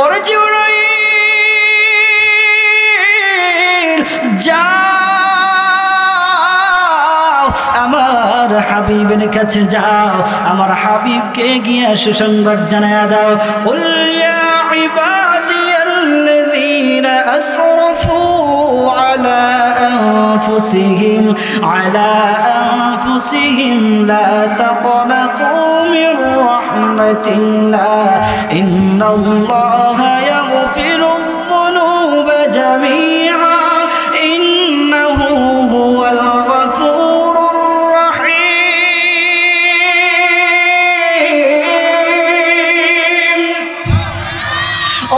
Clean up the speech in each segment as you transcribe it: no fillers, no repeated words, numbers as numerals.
ওরে জিবরাইল যাও আমার হাবিবের কাছে যাও, আমার হাবিবকে গিয়ে সুসংবাদ জানায়া দাও। কুল ইয়া ইবাদিয়াল্লাযীনা আসরাফু আলা আনফুসিহিম লা তাকনাতু মির রাহমাতিল্লাহ ইন্নাল্লাহা ইয়াগফিরুয যুনুবা জামিআ ইন্নাহু হুয়াল গফুরুর রাহিম।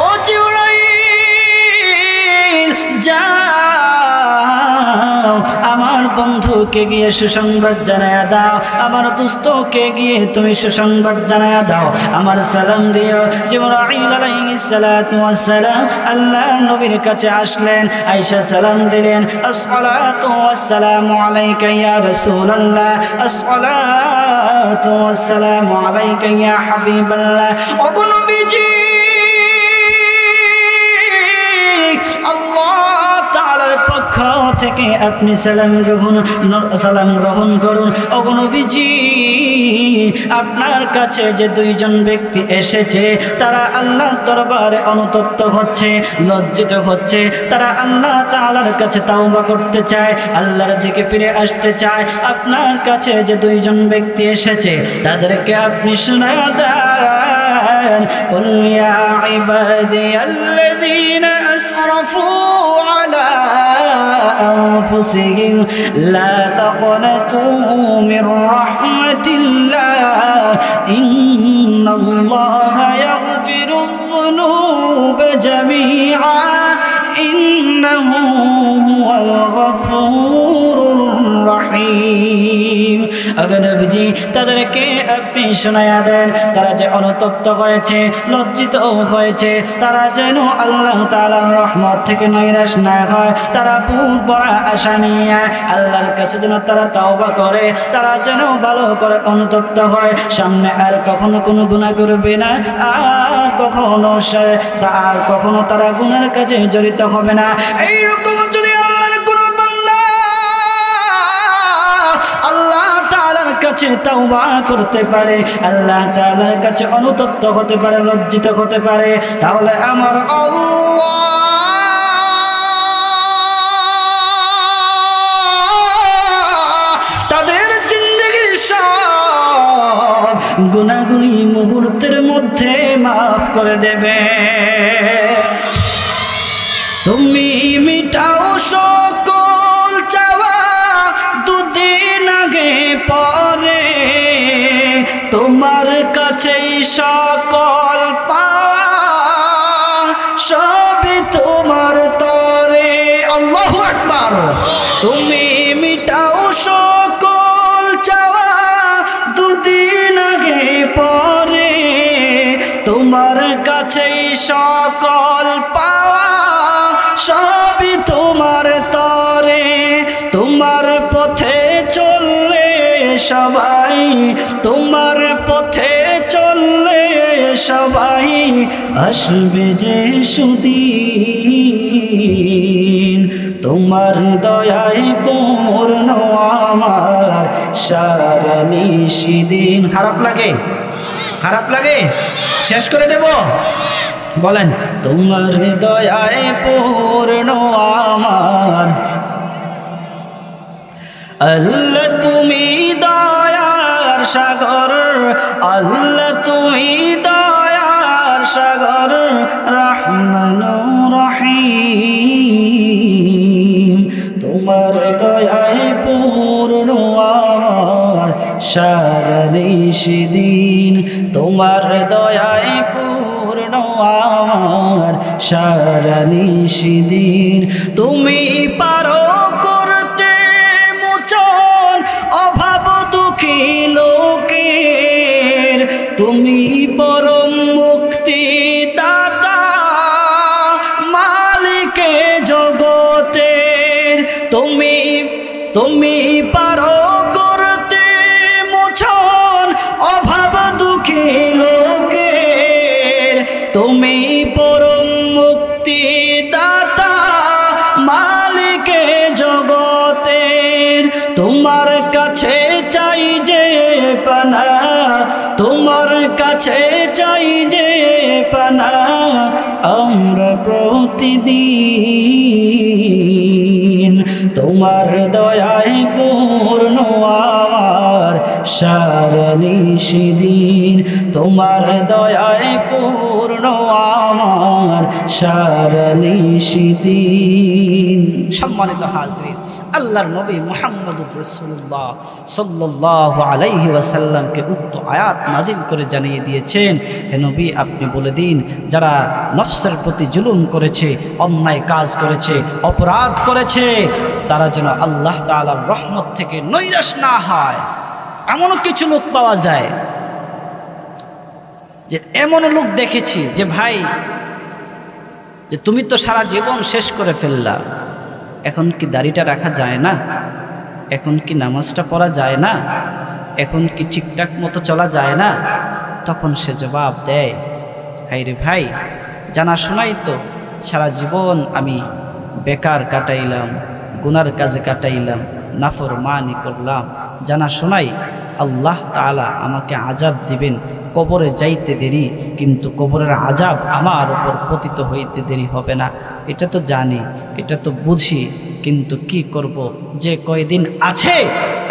ও জিবরাইল যাও আমার বন্ধুকে গিয়ে সুসংবাদ জানায়া দাও, আমার দোস্তকে গিয়ে তুমি সুসংবাদ জানায়া দাও, আমার সালাম দিও। জিবরাইল আলাইহিস সালাতু ওয়াস সালাম আল্লাহর নবীর কাছে আসলেন, আয়েশা সালাম দিলেন, আসসালাতু ওয়াস সালামু আলাইকা ইয়া রাসূলুল্লাহ, আসসালাতু ওয়াস সালামু আলাইকা ইয়া হাবিবাল্লাহ। ও নবীজি আল্লাহ তাআলার পক্ষ থেকে আপনি সালাম গ্রহণ করুন। ও নবীজি আপনার কাছে যে দুইজন ব্যক্তি এসেছে তারা আল্লাহর দরবারে অনুতপ্ত হচ্ছে, লজ্জিত হচ্ছে, তারা আল্লাহ তাআলার কাছে তাওবা করতে চায়, আল্লাহর দিকে ফিরে আসতে চায়। আপনার কাছে যে দুইজন ব্যক্তি এসেছে তাদেরকে আপনি শোনায়া দেন। কুল ইয়া ইবাদিয়াল্লাযীনা আসরাফু আলা আনফুসিহিম লা তাকনাতু মির রাহমাতিল্লাহ ইন্নাল্লাহা ইয়াগফিরুয যুনুবা জামিআ ইন্নাহু হুয়াল গফুরুর রাহিম। আগে নবীজি তাদেরকে আপনি শোনায়া দেন, তারা যে অনুতপ্ত হয়েছে, লজ্জিত হয়েছে, তারা যেন আল্লাহ তাআলার রহমত থেকে নৈরাশ না হয়, তারা বুক ভরা আশা নিয়ে আল্লাহর কাছে যেন তারা তাওবা করে, তারা যেন ভালো করে অনুতপ্ত হয়, সামনে আর কখনো কোনো গুনাহ করবে না, আর কখনো তারা গুনাহের কাজে জড়িত হবে না। এইরকম যদি আল্লাহর কোন বান্দা আল্লাহ তাআলার কাছে তাওবা করতে পারে, আল্লাহ তাআলার কাছে অনুতপ্ত হতে পারে, লজ্জিত হতে পারে, তাহলে আমার আল্লাহ তাদের জিন্দেগির সব গুনাহগুলি মুহূর্তের মধ্যে মাফ করে দেবে। তুমি মিটাও সকল চাওয়া দুদিন আগে পরে, তোমার কাছেই সকল পাওয়া সবই তোমার তরে। আল্লাহু আকবার। তুমি মিটাও সকল চাওয়া দুদিন আগে পরে, তোমার কাছেই সকল পাওয়া সবই তোমার তরে। তোমার পথে চললে সবাই, তোমার পথে চললে সবাই আসবে যে সুদিন, তোমার দয়ায় পূর্ণ আমার সারা নিশিদিন। খারাপ লাগে? খারাপ লাগে? শেষ করে দেব? বলেন, তোমার দয়ায় পূর্ণ আমার। আল্লাহ তুমি দয়ার সাগর, আল্লাহ তুমি দয়ার সাগর, রহমানুর রহিম। তোমার দয়ায় পূর্ণ আমার সারা নিশিদিন, তোমার দয়ায় পূর্ণ আমার সারা নিশিদিন। তুমি পারো করতে মোচন অভাব দুঃখী লোকের, তুমি পরম মুক্তি দাতা মালিকে জগতের। তুমি পারো করতে মোচন অভাব দুঃখী লোকের, তুমি না আমরা প্রতিদিন, তোমার দয়ায় পূর্ণ আমার সারা নিশিদিন, তোমার দয়ায় পূর্ণ আমার সারা নিশিদিন। সম্মানিত হাজরিন, আল্লাহর নবী মুহাম্মদুর রাসূলুল্লাহ সাল্লাল্লাহু আলাইহি ওয়াসাল্লামকে উক্ত আয়াত নাজিল করে জানিয়ে দিয়েছেন, হে নবী আপনি বলে দিন যারা নফসের প্রতি জুলুম করেছে, অন্যায় কাজ করেছে, অপরাধ করেছে, তারা যেন আল্লাহ তাআলার রহমত থেকে নৈরাশ না হয়। এমন কিছু লোক পাওয়া যায় যে এমন লোক দেখেছি যে ভাই যে তুমি তো সারা জীবন শেষ করে ফেললা, এখন কি দাড়িটা রাখা যায় না, এখন কি নামাজটা পড়া যায় না, এখন কি ঠিকঠাক মতো চলা যায় না? তখন সে জবাব দেয়, হাই রে ভাই, জানা শোনাই তো সারা জীবন আমি বেকার কাটাইলাম, গুনার কাজে কাটাইলাম, নাফরমানি করলাম, জানা শোনাই আল্লাহ তাআলা আমাকে আযাব দিবেন, কবরে যাইতে দেরি, কিন্তু কবরের আযাব আমার উপর পতিত হইতে দেরি হবে না। এটা তো জানি, এটা তো বুঝি, কিন্তু কি করব, যে কয়দিন আছে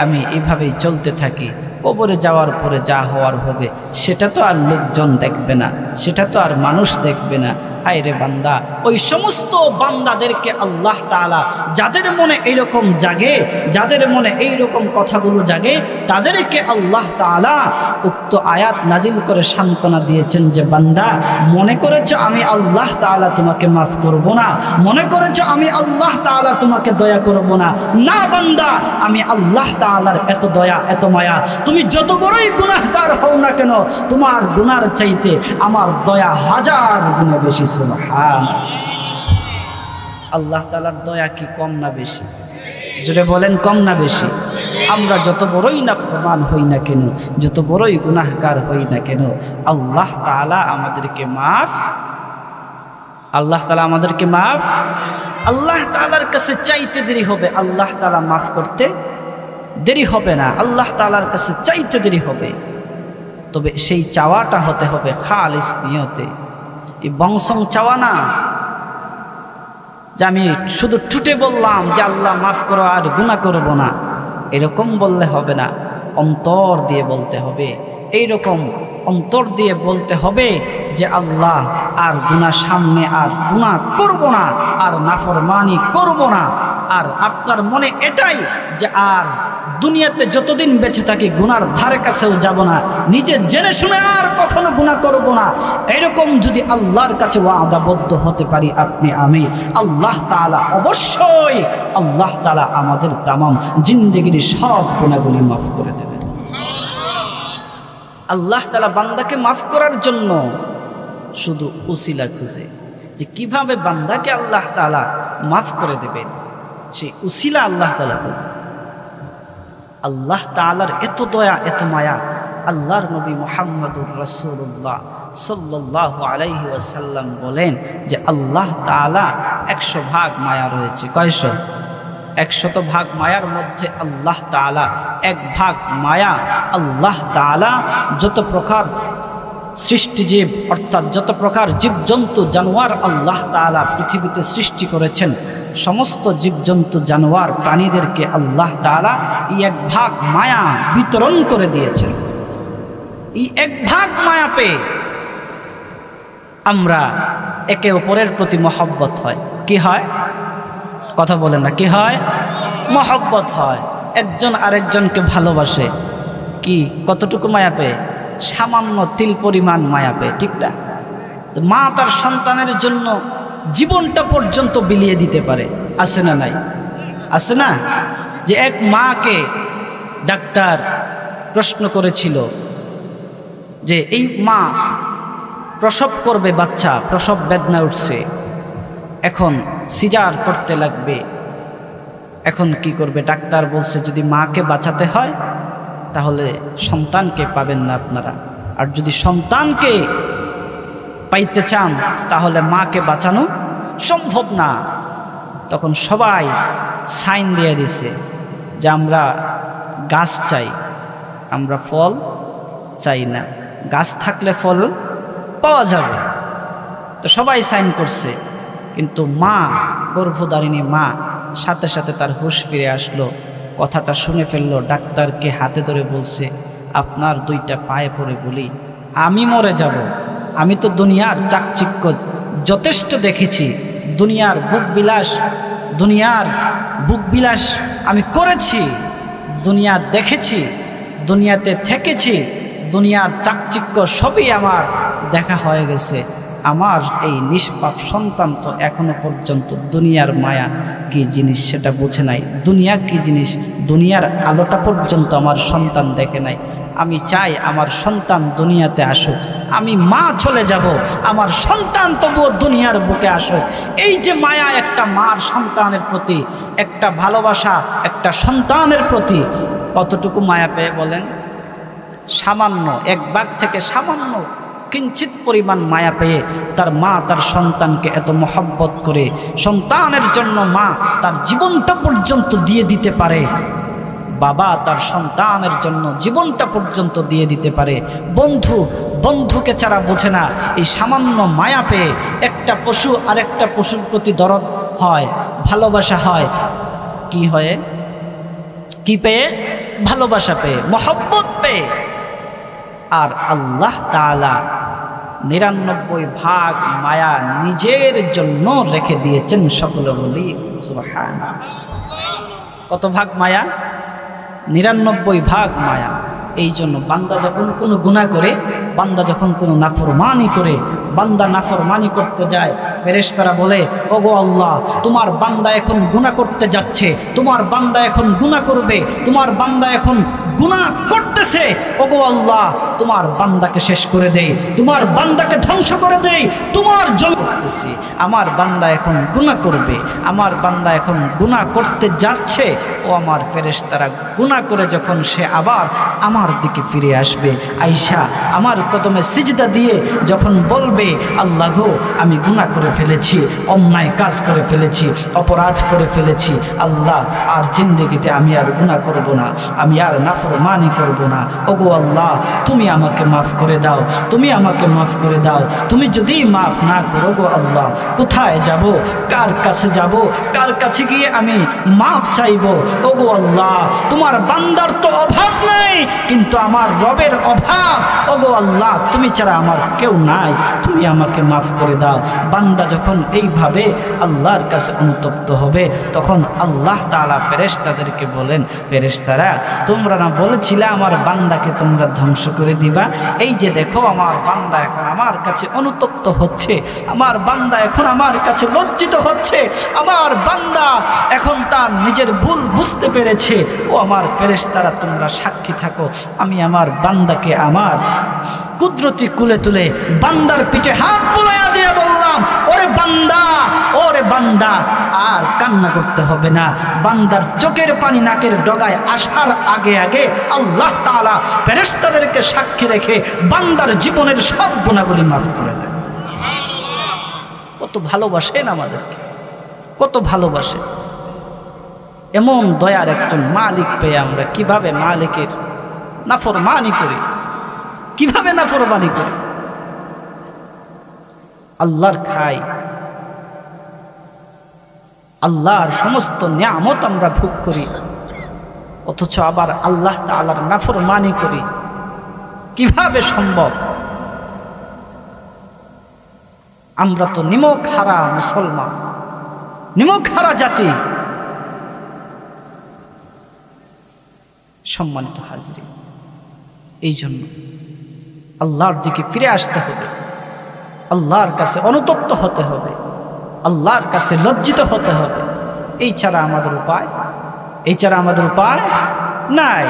আমি এভাবেই চলতে থাকি, কবরে যাওয়ার পরে যা হওয়ার হবে সেটা তো আর লোকজন দেখবে না, সেটা তো আর মানুষ দেখবে না। হায় রে বান্দা, ওই সমস্ত বান্দাদেরকে আল্লাহ তাআলা যাদের মনে এইরকম জাগে, যাদের মনে এইরকম কথাগুলো জাগে, তাদেরকে আল্লাহ তাআলা উক্ত আয়াত নাজিল করে সান্ত্বনা দিয়েছেন যে বান্দা, মনে করেছো আমি আল্লাহ তাআলা তোমাকে মাফ করব না, মনে করেছো আমি আল্লাহ তাআলা তোমাকে দয়া করব না, না বান্দা, আমি আল্লাহ তাআলার এত দয়া এত মায়া, তুমি যত বড়ই গুনাহগার হও না কেন, তোমার গুনার চাইতে আমার দয়া হাজার গুণে বেশি। সুবহানাল্লাহ। আল্লাহ তাআলার দয়া কি কম না বেশি? জোরে বলেন, কম না বেশি? আমরা যত বড়ই নাফরমান হই না কেন, যত বড়ই গুনাহগার হই না কেন, আল্লাহ তাআলা আমাদেরকে মাফ, আল্লাহ তাআলা আমাদেরকে মাফ, আল্লাহ তাআলার কাছে চাইতে দেরি হবে, আল্লাহ তাআলা মাফ করতে দেরি হবে না, আল্লাহ তাআলার কাছে চাইতে দেরি হবে। তবে সেই চাওয়াটা হতে হবে খালিস নিয়তে, এই বংশং চাওয়া না যে আমি শুধু ঠুটে বললাম যে আল্লাহ মাফ করো আর গুনাহ করব না, এরকম বললে হবে না, অন্তর দিয়ে বলতে হবে। এইরকম অন্তর দিয়ে বলতে হবে যে আল্লাহ আর গুনাহ সামনে আর গুনাহ করব না, আর নাফরমানি করব না, আর আপনার মনে এটাই যে আর দুনিয়াতে যতদিন বেঁচে থাকি গুনার ধারে কাছেও যাব না, নিজে জেনে শুনে আর কখনো গুনাহ করব না, এরকম যদি আল্লাহর কাছে ওয়াদাবদ্ধ হতে পারি আপনি আমি, আল্লাহ তাআলা অবশ্যই আল্লাহ তাআলা আমাদের তামাম জিন্দেগির সব গুনাহগুলি মাফ করে দেবেন। আল্লাহ তাআলা বান্দাকে মাফ করার জন্য শুধু উসিলা খুঁজে, যে কিভাবে বান্দাকে আল্লাহ তাআলা মাফ করে দেবেন, সেই উসিলা আল্লাহ তাআলা খুঁজে। আল্লাহ তাআলার এত দয়া এত মায়া, আল্লাহর নবী মুহাম্মদুর রাসূলুল্লাহ সাল্লাল্লাহু আলাইহি ওয়াসাল্লাম বলেন যে আল্লাহ তাআলা 100 ভাগ মায়া রয়েছে। কয়শো? 100 ভাগ মায়ার মধ্যে আল্লাহ তাআলা 1 ভাগ মায়া। আল্লাহ তাআলা যত প্রকার সৃষ্টিজীব অর্থাৎ যত প্রকার জীবজন্তু জানোয়ার আল্লাহ তাআলা পৃথিবীতে সৃষ্টি করেছেন, সমস্ত জীবজন্তু জানোয়ার প্রাণীদেরকে আল্লাহ তাআলা এই 1 ভাগ মায়া বিতরণ করে দিয়েছেন। এই 1 ভাগ মায়া পেয়ে আমরা একে অপরের প্রতি মহব্বত হয়। কি হয়? কথা বলেন না, কি হয়? মহব্বত হয়, একজন আরেকজনকে ভালোবাসে। কি কতটুকু মায়া পেয়ে? সামান্য তিল পরিমাণ মায়া পেয়ে, ঠিক না? মা তার সন্তানের জন্য জীবনটা পর্যন্ত বিলিয়ে দিতে পারে, আছে না নাই? আছে না? যে এক মাকে ডাক্তার প্রশ্ন করেছিল যে এই মা প্রসব করবে বাচ্চা, প্রসব বেদনা উঠছে, এখন সিজার করতে লাগবে, এখন কি করবে? ডাক্তার বলছে যদি মাকে বাঁচাতে হয় তাহলে সন্তানকে পাবেন না আপনারা, আর যদি সন্তানকে পাইতে চান তাহলে মাকে বাঁচানো সম্ভব না। তখন সবাই সাইন দিয়ে দিছে যে আমরা গাছ চাই, আমরা ফল চাই না, গাছ থাকলে ফল পাওয়া যাবে। তো সবাই সাইন করছে, কিন্তু মা, গর্ভধারিণী মা, সাথে সাথে তার হুঁশ ফিরে আসলো, কথাটা শুনে ফেললো। ডাক্তারকে হাতে ধরে বলছে, আপনার দুইটা পায়ে পড়ে বলি, আমি মরে যাব। আমি তো দুনিয়ার চাকচিক্য যথেষ্ট দেখেছি, দুনিয়ার বুক বিলাস আমি করেছি, দুনিয়া দেখেছি, দুনিয়াতে থেকেছি, দুনিয়ার চাকচিক্য সবই আমার দেখা হয়ে গেছে। আমার এই নিষ্পাপ সন্তান তো এখনো পর্যন্ত দুনিয়ার মায়া কি জিনিস সেটা বুঝে নাই, দুনিয়া কি জিনিস, দুনিয়ার আলোটা পর্যন্ত আমার সন্তান দেখে নাই। আমি চাই আমার সন্তান দুনিয়াতে আসুক, আমি মা চলে যাব, আমার সন্তান তবুও দুনিয়ার বুকে আসুক। এই যে মায়া একটা মার সন্তানের প্রতি, একটা ভালোবাসা একটা সন্তানের প্রতি, কতটুকু মায়া পেয়ে বলেন? সামান্য এক ভাগ থেকে সামান্য কিঞ্চিত পরিমাণ মায়া পেয়ে তার মা তার সন্তানকে এত মহব্বত করে, সন্তানের জন্য মা তার জীবনটা পর্যন্ত দিয়ে দিতে পারে, বাবা তার সন্তানের জন্য জীবনটা পর্যন্ত দিয়ে দিতে পারে। বন্ধুকে ছাড়া বোঝে না। এই সামান্য মায়া পেয়ে একটা পশু আর একটা পশুর প্রতি দরদ হয়, ভালোবাসা হয়। কি হয়ে? কি পেয়ে? ভালোবাসা পেয়ে, মহব্বত পেয়ে। আর আল্লাহ তাআলা ৯৯ ভাগ মায়া নিজের জন্য রেখে দিয়েছেন। সকলে বলি সুবহানাল্লাহ। কত ভাগ মায়া? ৯৯ ভাগ মায়া। এই জন্য বান্দা যখন কোনো গুনাহ করে, বান্দা যখন কোনো নাফরমানি করে, বান্দা নাফরমানি করতে যায়, ফেরেশতারা বলে, ওগো আল্লাহ, তোমার বান্দা এখন গুনাহ করতে যাচ্ছে, তোমার বান্দা এখন গুনাহ করবে, তোমার বান্দা এখন গুনাহ করতেছে, ওগো আল্লাহ তোমার বান্দাকে শেষ করে দেই, তোমার বান্দাকে ধ্বংস করে দেই, তোমার জন্য করতেছি। আমার বান্দা এখন গুনাহ করবে, আমার বান্দা এখন গুনাহ করতে যাচ্ছে। ও আমার ফেরেশতারা, গুনাহ করে যখন সে আবার আমার দিকে ফিরে আসবে, আয়েশা আমার কদমে সিজদা দিয়ে যখন বলবে, আল্লাহ গো আমি গুনাহ করে ফেলেছি, অন্যায় কাজ করে ফেলেছি, অপরাধ করে ফেলেছি, আল্লাহ আর জিন্দেগিতে আমি আর গুনাহ করব না, আমি আর নাফরমানি করব না। ওগো আল্লাহ তুমি আমাকে মাফ করে দাও, তুমি আমাকে মাফ করে দাও। তুমি যদি মাফ না করো গো আল্লাহ, কোথায় যাব, কার কাছে যাব, কার কাছে গিয়ে আমি মাফ চাইব? ওগো আল্লাহ তোমার বান্দার তো অভাব নাই, কিন্তু আমার রবের অভাব। ওগো আল্লাহ তুমি ছাড়া আমার কেউ নাই, তুমি আমাকে মাফ করে দাও। বান্দা যখন এইভাবে আল্লাহর কাছে অনুতপ্ত হবে, তখন আল্লাহ তাআলা ফেরেশতাদেরকে বলেন, ফেরেশতারা তোমরা না বলেছিলে আমার বান্দাকে তোমরা ধ্বংস করে দিবা? এই যে দেখো আমার বান্দা এখন আমার কাছে অনুতপ্ত হচ্ছে, আমার বান্দা এখন আমার কাছে লজ্জিত হচ্ছে, আমার বান্দা এখন তার নিজের ভুল বুঝতে পেরেছে। ও আমার ফেরেশতারা তোমরা সাক্ষী থাকো, আমি আমার বান্দাকে আমার কুদরতি কুলে তুলে বান্দার পিঠে হাত বুলাইয়া দিয়ে বললাম, ওরে বান্দা, ওরে বান্দা, আর কান্না করতে হবে না। বান্দার চোখের পানি নাকের ডগায় আসার আগে আগে আল্লাহ তাআলা ফেরেশতাদেরকে সাক্ষী রেখে বান্দার জীবনের সব গুনাহগুলি মাফ করে দেন। কত ভালোবাসেন আমাদেরকে, কত ভালোবাসেন। এমন দয়ার একজন মালিক পেয়ে আমরা কিভাবে মালিকের নাফরমানি করি, কিভাবে নাফরমানি করি? আল্লাহর খাই, আল্লাহর সমস্ত নিয়ামত আমরা ভোগ করি, অথচ আবার আল্লাহ তাআলার নাফরমানি করি। কিভাবে সম্ভব? আমরা তো নিমক হারা মুসলমান, নিমক হারা জাতি। সম্মানিত হাজরিন, এই জন্য আল্লাহর দিকে ফিরে আসতে হবে, আল্লাহর কাছে অনুতপ্ত হতে হবে, আল্লাহর কাছে লজ্জিত হতে হবে। এই ছাড়া আমাদের উপায়, এই ছাড়া আমাদের উপায় নাই।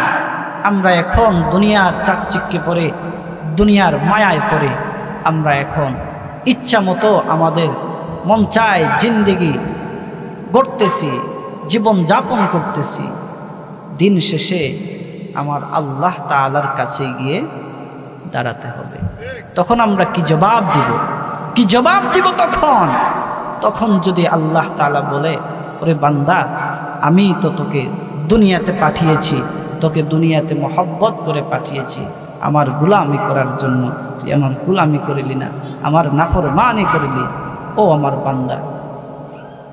আমরা এখন দুনিয়ার চাকচিক্যে পড়ে, দুনিয়ার মায়ায় পড়ে আমরা এখন ইচ্ছা মতো আমাদের মন চায় জিন্দেগি গড়তেছি, জীবন যাপন করতেছি। দিন শেষে আমার আল্লাহ তাআলার কাছে গিয়ে দাঁড়াতে হবে। তখন আমরা কি জবাব দিব? কি জবাব দিব তখন? তখন যদি আল্লাহ তাআলা বলে, ওরে বান্দা আমি তো তোকে দুনিয়াতে পাঠিয়েছি, তোকে দুনিয়াতে মহব্বত করে পাঠিয়েছি, আমার গোলামি করার জন্য তুই আমার গোলামি করিলি না, আমার নাফরমানি করলি। ও আমার বান্দা,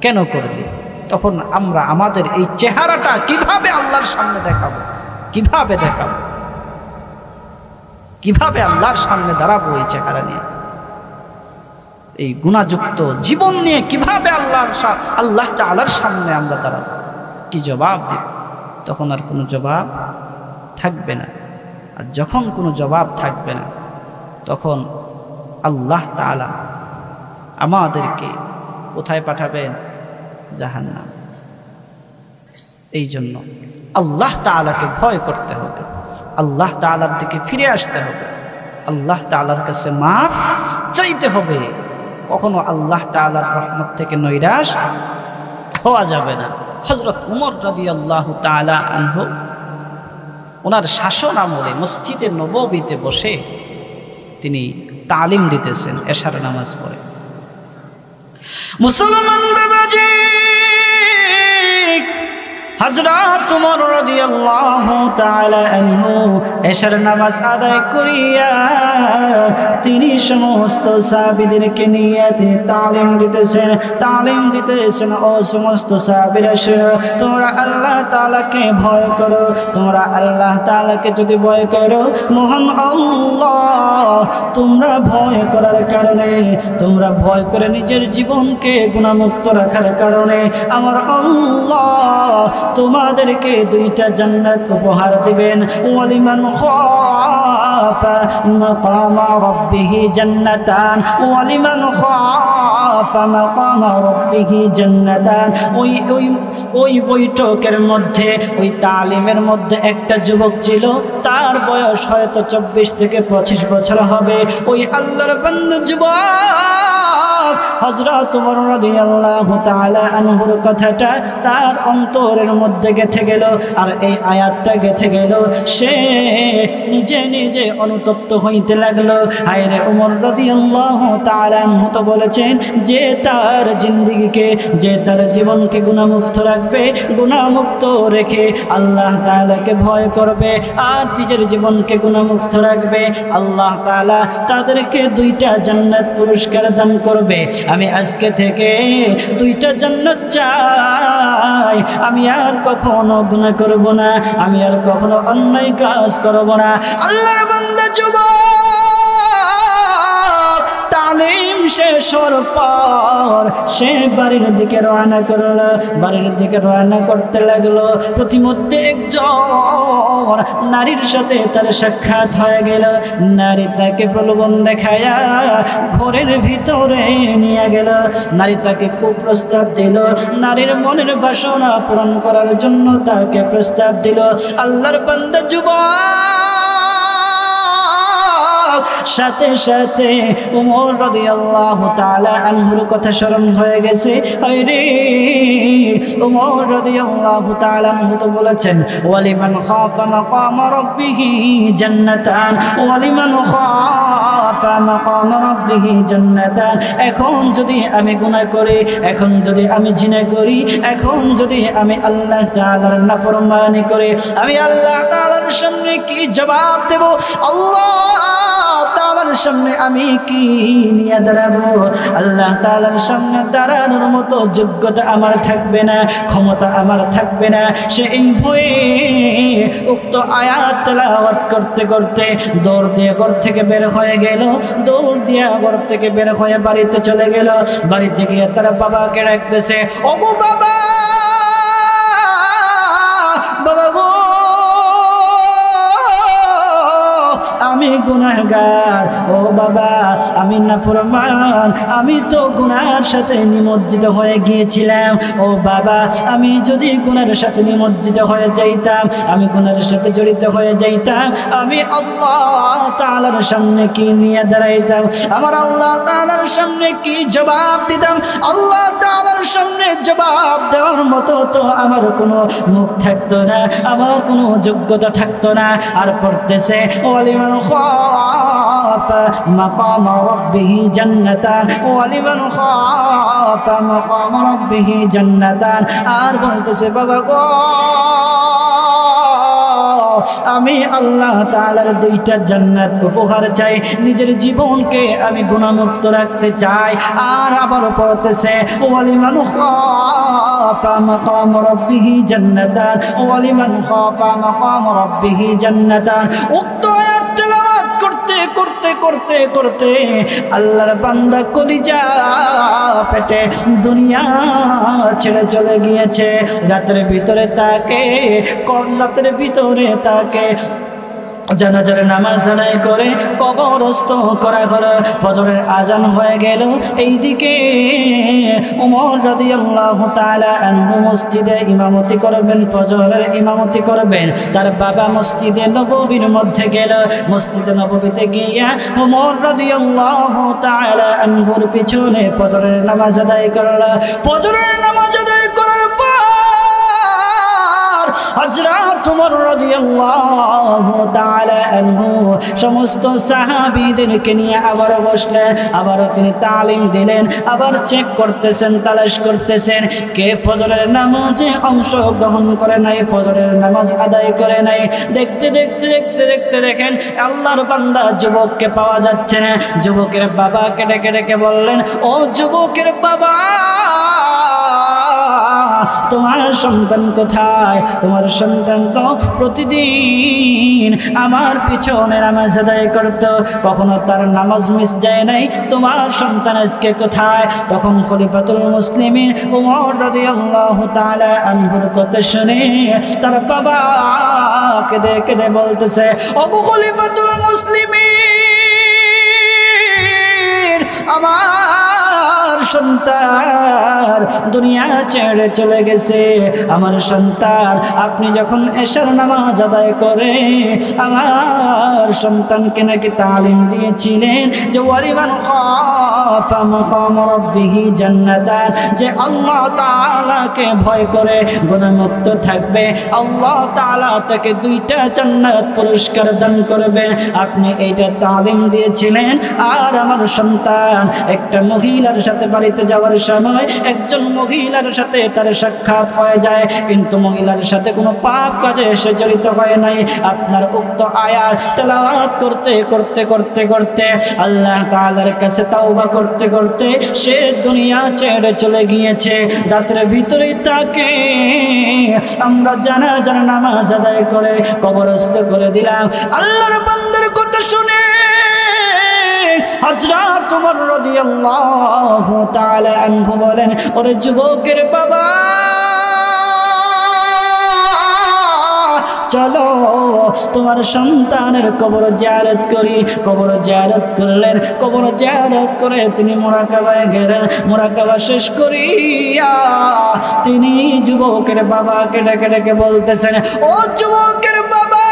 কেন করলি? তখন আমরা আমাদের এই চেহারাটা কিভাবে আল্লাহর সামনে দেখাবো? কিভাবে দেখাবো? কিভাবে আল্লাহর সামনে দাঁড়াবো এই চেহারা নিয়ে? এই গুনাহযুক্ত জীবন নিয়ে কিভাবে আল্লাহ তাআলার সামনে আমরা দাঁড়াবো? কি জবাব দিব? তখন আর কোনো জবাব থাকবে না। আর যখন কোনো জবাব থাকবে না, তখন আল্লাহ তাআলা আমাদেরকে কোথায় পাঠাবেন? জাহান্নাম। এই জন্য আল্লাহ তাআলাকে ভয় করতে হবে, আল্লাহ তাআলার দিকে ফিরে আসতে হবে, আল্লাহ তাআলার কাছে মাফ চাইতে হবে। কখনো আল্লাহ তাআলার রহমত থেকে নৈরাশ হওয়া যাবে না। হযরত উমর রাদিয়াল্লাহু তাআলা আনহু ওনার শাসন আমলে মসজিদে নববীতে বসে তিনি তালিম দিতেছেন এশার নামাজ পড়ে। মুসলমান বাবাজি, হযরত উমর রাদিয়াল্লাহু তাআলা আনহু এশার নামাজ আদায় করিয়া তিনি সমস্ত সাহাবীদেরকে নিয়ে তিনি তালিম দিতেছেন। ও সমস্ত সাহাবীরা, তোমরা আল্লাহ তাআলাকে ভয় করো। তোমরা আল্লাহ তাআলাকে যদি ভয় করো, মহান আল্লাহ তোমরা ভয় করার কারণে, তোমরা ভয় করে নিজের জীবনকে গুনাহমুক্ত রাখার কারণে আমার আল্লাহ তোমাদেরকে দুইটা জান্নাত উপহার দিবেন। ওয়ালিমান খাফা মাকামা রাব্বিহি জান্নাতান, ওয়ালিমান খাফা মাকামা রাব্বিহি জান্নাতান। ওই বৈঠকের মধ্যে, ওই তালিমের মধ্যে একটা যুবক ছিল, তার বয়স হয়তো 24 থেকে 25 বছর হবে। ওই আল্লাহর বান্দা যুবক হযরত উমর রাদিয়াল্লাহু তাআলা আনহুর কথাটা তার অন্তরের মধ্যে গেঁথে গেল, আর এই আয়াতটা গেঁথে গেল। সে নিজে নিজে অনুতপ্ত হইতে লাগলো। হায়রে উমর রাদিয়াল্লাহু তাআলা আনহু তো বলেছেন যে তার জিন্দেগিকে, যে তার জীবনকে গুনাহমুক্ত রাখবে, গুনাহমুক্ত রেখে আল্লাহ তাআলাকে ভয় করবে আর নিজের জীবনকে গুনাহমুক্ত রাখবে, আল্লাহ তাআলা তাদেরকে দুইটা জান্নাত পুরস্কার দান করবে। আমি আজকে থেকে দুইটা জান্নাত চাই। আমি আর কখনো গুনাহ করব না, আমি আর কখনো অন্যায় কাজ করব না। আল্লাহর বান্দা যুবক তালিম শেষ হওয়ার পর সে বাড়ির দিকে রওনা করলো। বাড়ির দিকে রওনা করতে লাগলো। প্রতিমধ্যে একজন নারীর সাথে তার সাক্ষাৎ হয়ে গেল। নারী তাকে প্রলোভন দেখায়া ঘরের ভিতরে নিয়ে গেল। নারী তাকে কুপ্রস্তাব দিল, নারীর মনের বাসনা পূরণ করার জন্য তাকে প্রস্তাব দিল। আল্লাহর বান্দা যুবক সাথে সাথে উমর রাদিয়াল্লাহু তাআলা আনহুর কথা স্মরণ হয়ে গেছে। আরে উমর রাদিয়াল্লাহু তাআলা আনহু তো বলেছেন ওয়ালিমান খাফা মাকামা রাব্বিহি জান্নাতান, ওয়ালিমান খাফা মাকামা রাব্বিহি জান্নাতান। এখন যদি আমি গুনাহ করি, এখন যদি আমি জিনা করি, এখন যদি আমি আল্লাহ তাআলার নাফরমানি করি, আমি আল্লাহ তাআলার সামনে কি জবাব দেব? আল্লাহ তাআলার সামনে আমি কি নিয়ে দাঁড়াবো? আল্লাহ তাআলার সামনে দাঁড়ানোর মতো যোগ্যতা আমার থাকবে না, ক্ষমতা আমার থাকবে না। সে এই ভয়ে উক্ত আয়াত তেলাওয়াত করতে করতে দৌড় দিয়ে ঘর থেকে বের হয়ে গেল। দৌড় দিয়ে ঘর থেকে বের হয়ে বাড়িতে চলে গেল। বাড়িতে গিয়ে তার বাবাকে ডাকতেছে, ওগো বাবা, বাবা গো, আমি গুনাহগার। ও বাবা, আমি নাফরমান, আমি তো গুনাহের সাথে নিমজ্জিত হয়ে গিয়েছিলাম। ও বাবা, আমি যদি গুনাহের সাথে নিমজ্জিত হয়ে যাইতাম, আমি গুনাহের সাথে জড়িত হয়ে যাইতাম, আমি আল্লাহ তাআলার সামনে কি নিয়ে দাঁড়াইতাম? আমার আল্লাহ তাআলার সামনে কি জবাব দিতাম? আল্লাহ তাআলার সামনে জবাব দেওয়ার মতো তো আমার কোনো মুখ থাকতো না, আমার কোনো যোগ্যতা থাকতো না। আর পড়তেছে ওয়ালিমান খাফা মাকামা রাব্বিহি জান্নাতান, ওয়ালিমান খাফা মাকামা রাব্বিহি জান্নাতান। আর বলতেছে বাবা গো, আমি আল্লাহ তাআলার দুইটা জান্নাত উপহার চাই, নিজের জীবনকে আমি গুনাহমুক্ত রাখতে চাই। আর আবার পড়তেছে ওয়ালিমান খাফা মাকাম রাব্বিহি জান্নাতান, ওয়ালিমান খাফা মাকাম রাব্বিহি জান্নাতান। উক্ত আয়াত তেলাওয়াত করতে করতে করতে করতে আল্লাহর বান্দা কলিজা পেটে দুনিয়া ছেড়ে চলে গিয়েছে। রাতের ভিতরে তাকে জানাজার নামাজ আদায় করে কবরস্থ করা হলো। ফজরের আজান হয়ে গেল। এইদিকে ওমর রাদিয়াল্লাহু তাআলা আনহু মসজিদে ইমামতি করবেন, ফজরের ইমামতি করবেন। তার বাবা মসজিদে নববীর মধ্যে গেল। মসজিদে নববীতে গিয়া ওমর রাদিয়াল্লাহু তাআলা আনহুর পিছনে ফজরের নামাজ আদায় করল। ফজরের নামাজ আদায় করার পর হযরত ওমর রাদিয়াল্লাহু তাআলা আনহু সমস্ত সাহাবীদেরকে নিয়ে আবার বসলেন। আবারও তিনি তালিম দিলেন, আবার চেক করতেছেন, তালাশ করতেছেন কে ফজরের নামাজে অংশগ্রহণ করে নাই, ফজরের নামাজ আদায় করে নাই। দেখতে দেখতে দেখতে দেখতে দেখেন আল্লাহর বান্দা যুবককে পাওয়া যাচ্ছে না। যুবকের বাবাকে ডেকে ডেকে বললেন, ও যুবকের বাবা, তোমার সন্তান কোথায়? তোমার সন্তান তো প্রতিদিন আমার পিছনে নামাজ আদায় করত, কখনো তার নামাজ মিস যায় নাই। তোমার সন্তান আজকে কোথায়? তখন খলিফাতুল মুসলিমিন ওমর রাদিয়াল্লাহু তাআলা আনহুর কথা শুনে তার বাবা কেঁদে কেঁদে বলতেছে, ওগো খলিফাতুল মুসলিমিন, আমার সন্তান দুনিয়া ছেড়ে চলে গেছে। আমার সন্তান, আপনি যখন এশার নামাজ আদায় করে আমার সন্তানকে নাকি তালিম দিয়েছিলেন যে ওয়ালিমান খাফা মাকাম রাব্বিহি জান্নাতান, যে আল্লাহ তাআলাকে ভয় করে গুনাহমুক্ত থাকবে, আল্লাহ তাআলা তাকে দুইটা জান্নাত পুরস্কার দান করবে। আপনি এইটা তালিম দিয়েছিলেন। আর আমার সন্তান একটা মহিলার সাথে বাড়িতে যাওয়ার সময় একজন মহিলার সাথে তার সাক্ষাৎ হয়ে যায়, কিন্তু মহিলার সাথে কোনো পাপ কাজে সে জড়িত হয় নাই। আপনার উক্ত আয়াত তেলাওয়াত করতে করতে করতে করতে আল্লাহ তাআলার কাছে তাওবা করতে করতে সে দুনিয়া ছেড়ে চলে গিয়েছে। রাতের ভিতরে তাকে আমরা জানাজার নামাজ আদায় করে কবরস্থ করে দিলাম। আল্লাহর বান্দার কথা শুনে হযরত ওমর রাদিয়াল্লাহু তাআলা আনহু বলেন, ওরে যুবকের বাবা, চলো তোমার সন্তানের কবর জিয়ারত করি। কবর জিয়ারত করলেন। কবর জিয়ারত করে তিনি মুরাকাবায় গেলেন। মুরাকাবা শেষ করিয়া তিনি যুবকের বাবাকে ডেকে ডেকে বলতেছেন, ও যুবকের বাবা,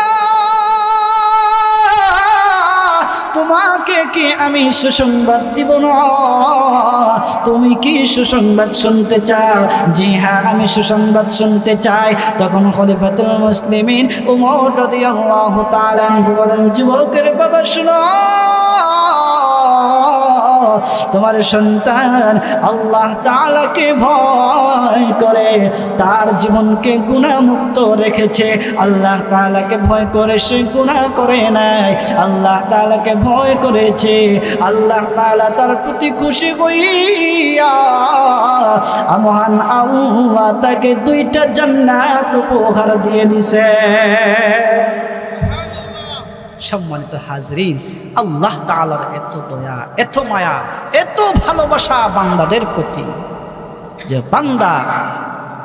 তোমাকে কি আমি সুসংবাদ দিব না? তুমি কি সুসংবাদ শুনতে চাও? জি হ্যাঁ, আমি সুসংবাদ শুনতে চাই। তখন খলিফাতুল মুসলিমিন ওমর রাদিয়াল্লাহু তাআলা আনহু বলেন, যুবকের বাবা শুনো, তোমার সন্তান আল্লাহ তাআলাকে ভয় করে তার জীবনকে গুনাহমুক্ত রেখেছে। আল্লাহ তাআলাকে ভয় করে সে গুনাহ করে নাই, আল্লাহ তাআলাকে ভয় করেছে। আল্লাহ তাআলা তার প্রতি খুশি হইয়া মহান আল্লাহ তাকে দুইটা জান্নাত উপহার দিয়ে দিছে। সম্মানিত হাজরিন, আল্লাহ তাআলার এত দয়া, এত মায়া, এত ভালোবাসা বান্দাদের প্রতি যে বান্দা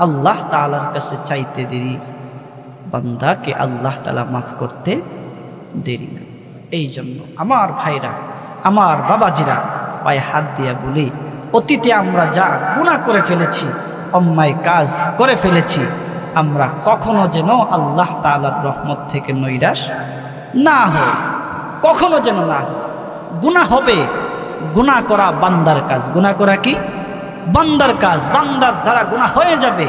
আল্লাহ তাআলার কাছে চাইতে দেরি, বান্দাকে আল্লাহ তাআলা মাফ করতে দেরি না। এই জন্য আমার ভাইরা, আমার বাবাজিরা, পায়ে হাত দিয়া বলি, অতীতে আমরা যা গুনাহ করে ফেলেছি, অন্যায় কাজ করে ফেলেছি, আমরা কখনো যেন আল্লাহ তাআলার রহমত থেকে নৈরাশ না হয়, কখনো যেন না। গুনাহ হবে, গুনাহ করা বান্দার কাজ। গুনাহ করা কি? বান্দার কাজ। বান্দার দ্বারা গুনাহ হয়ে যাবে,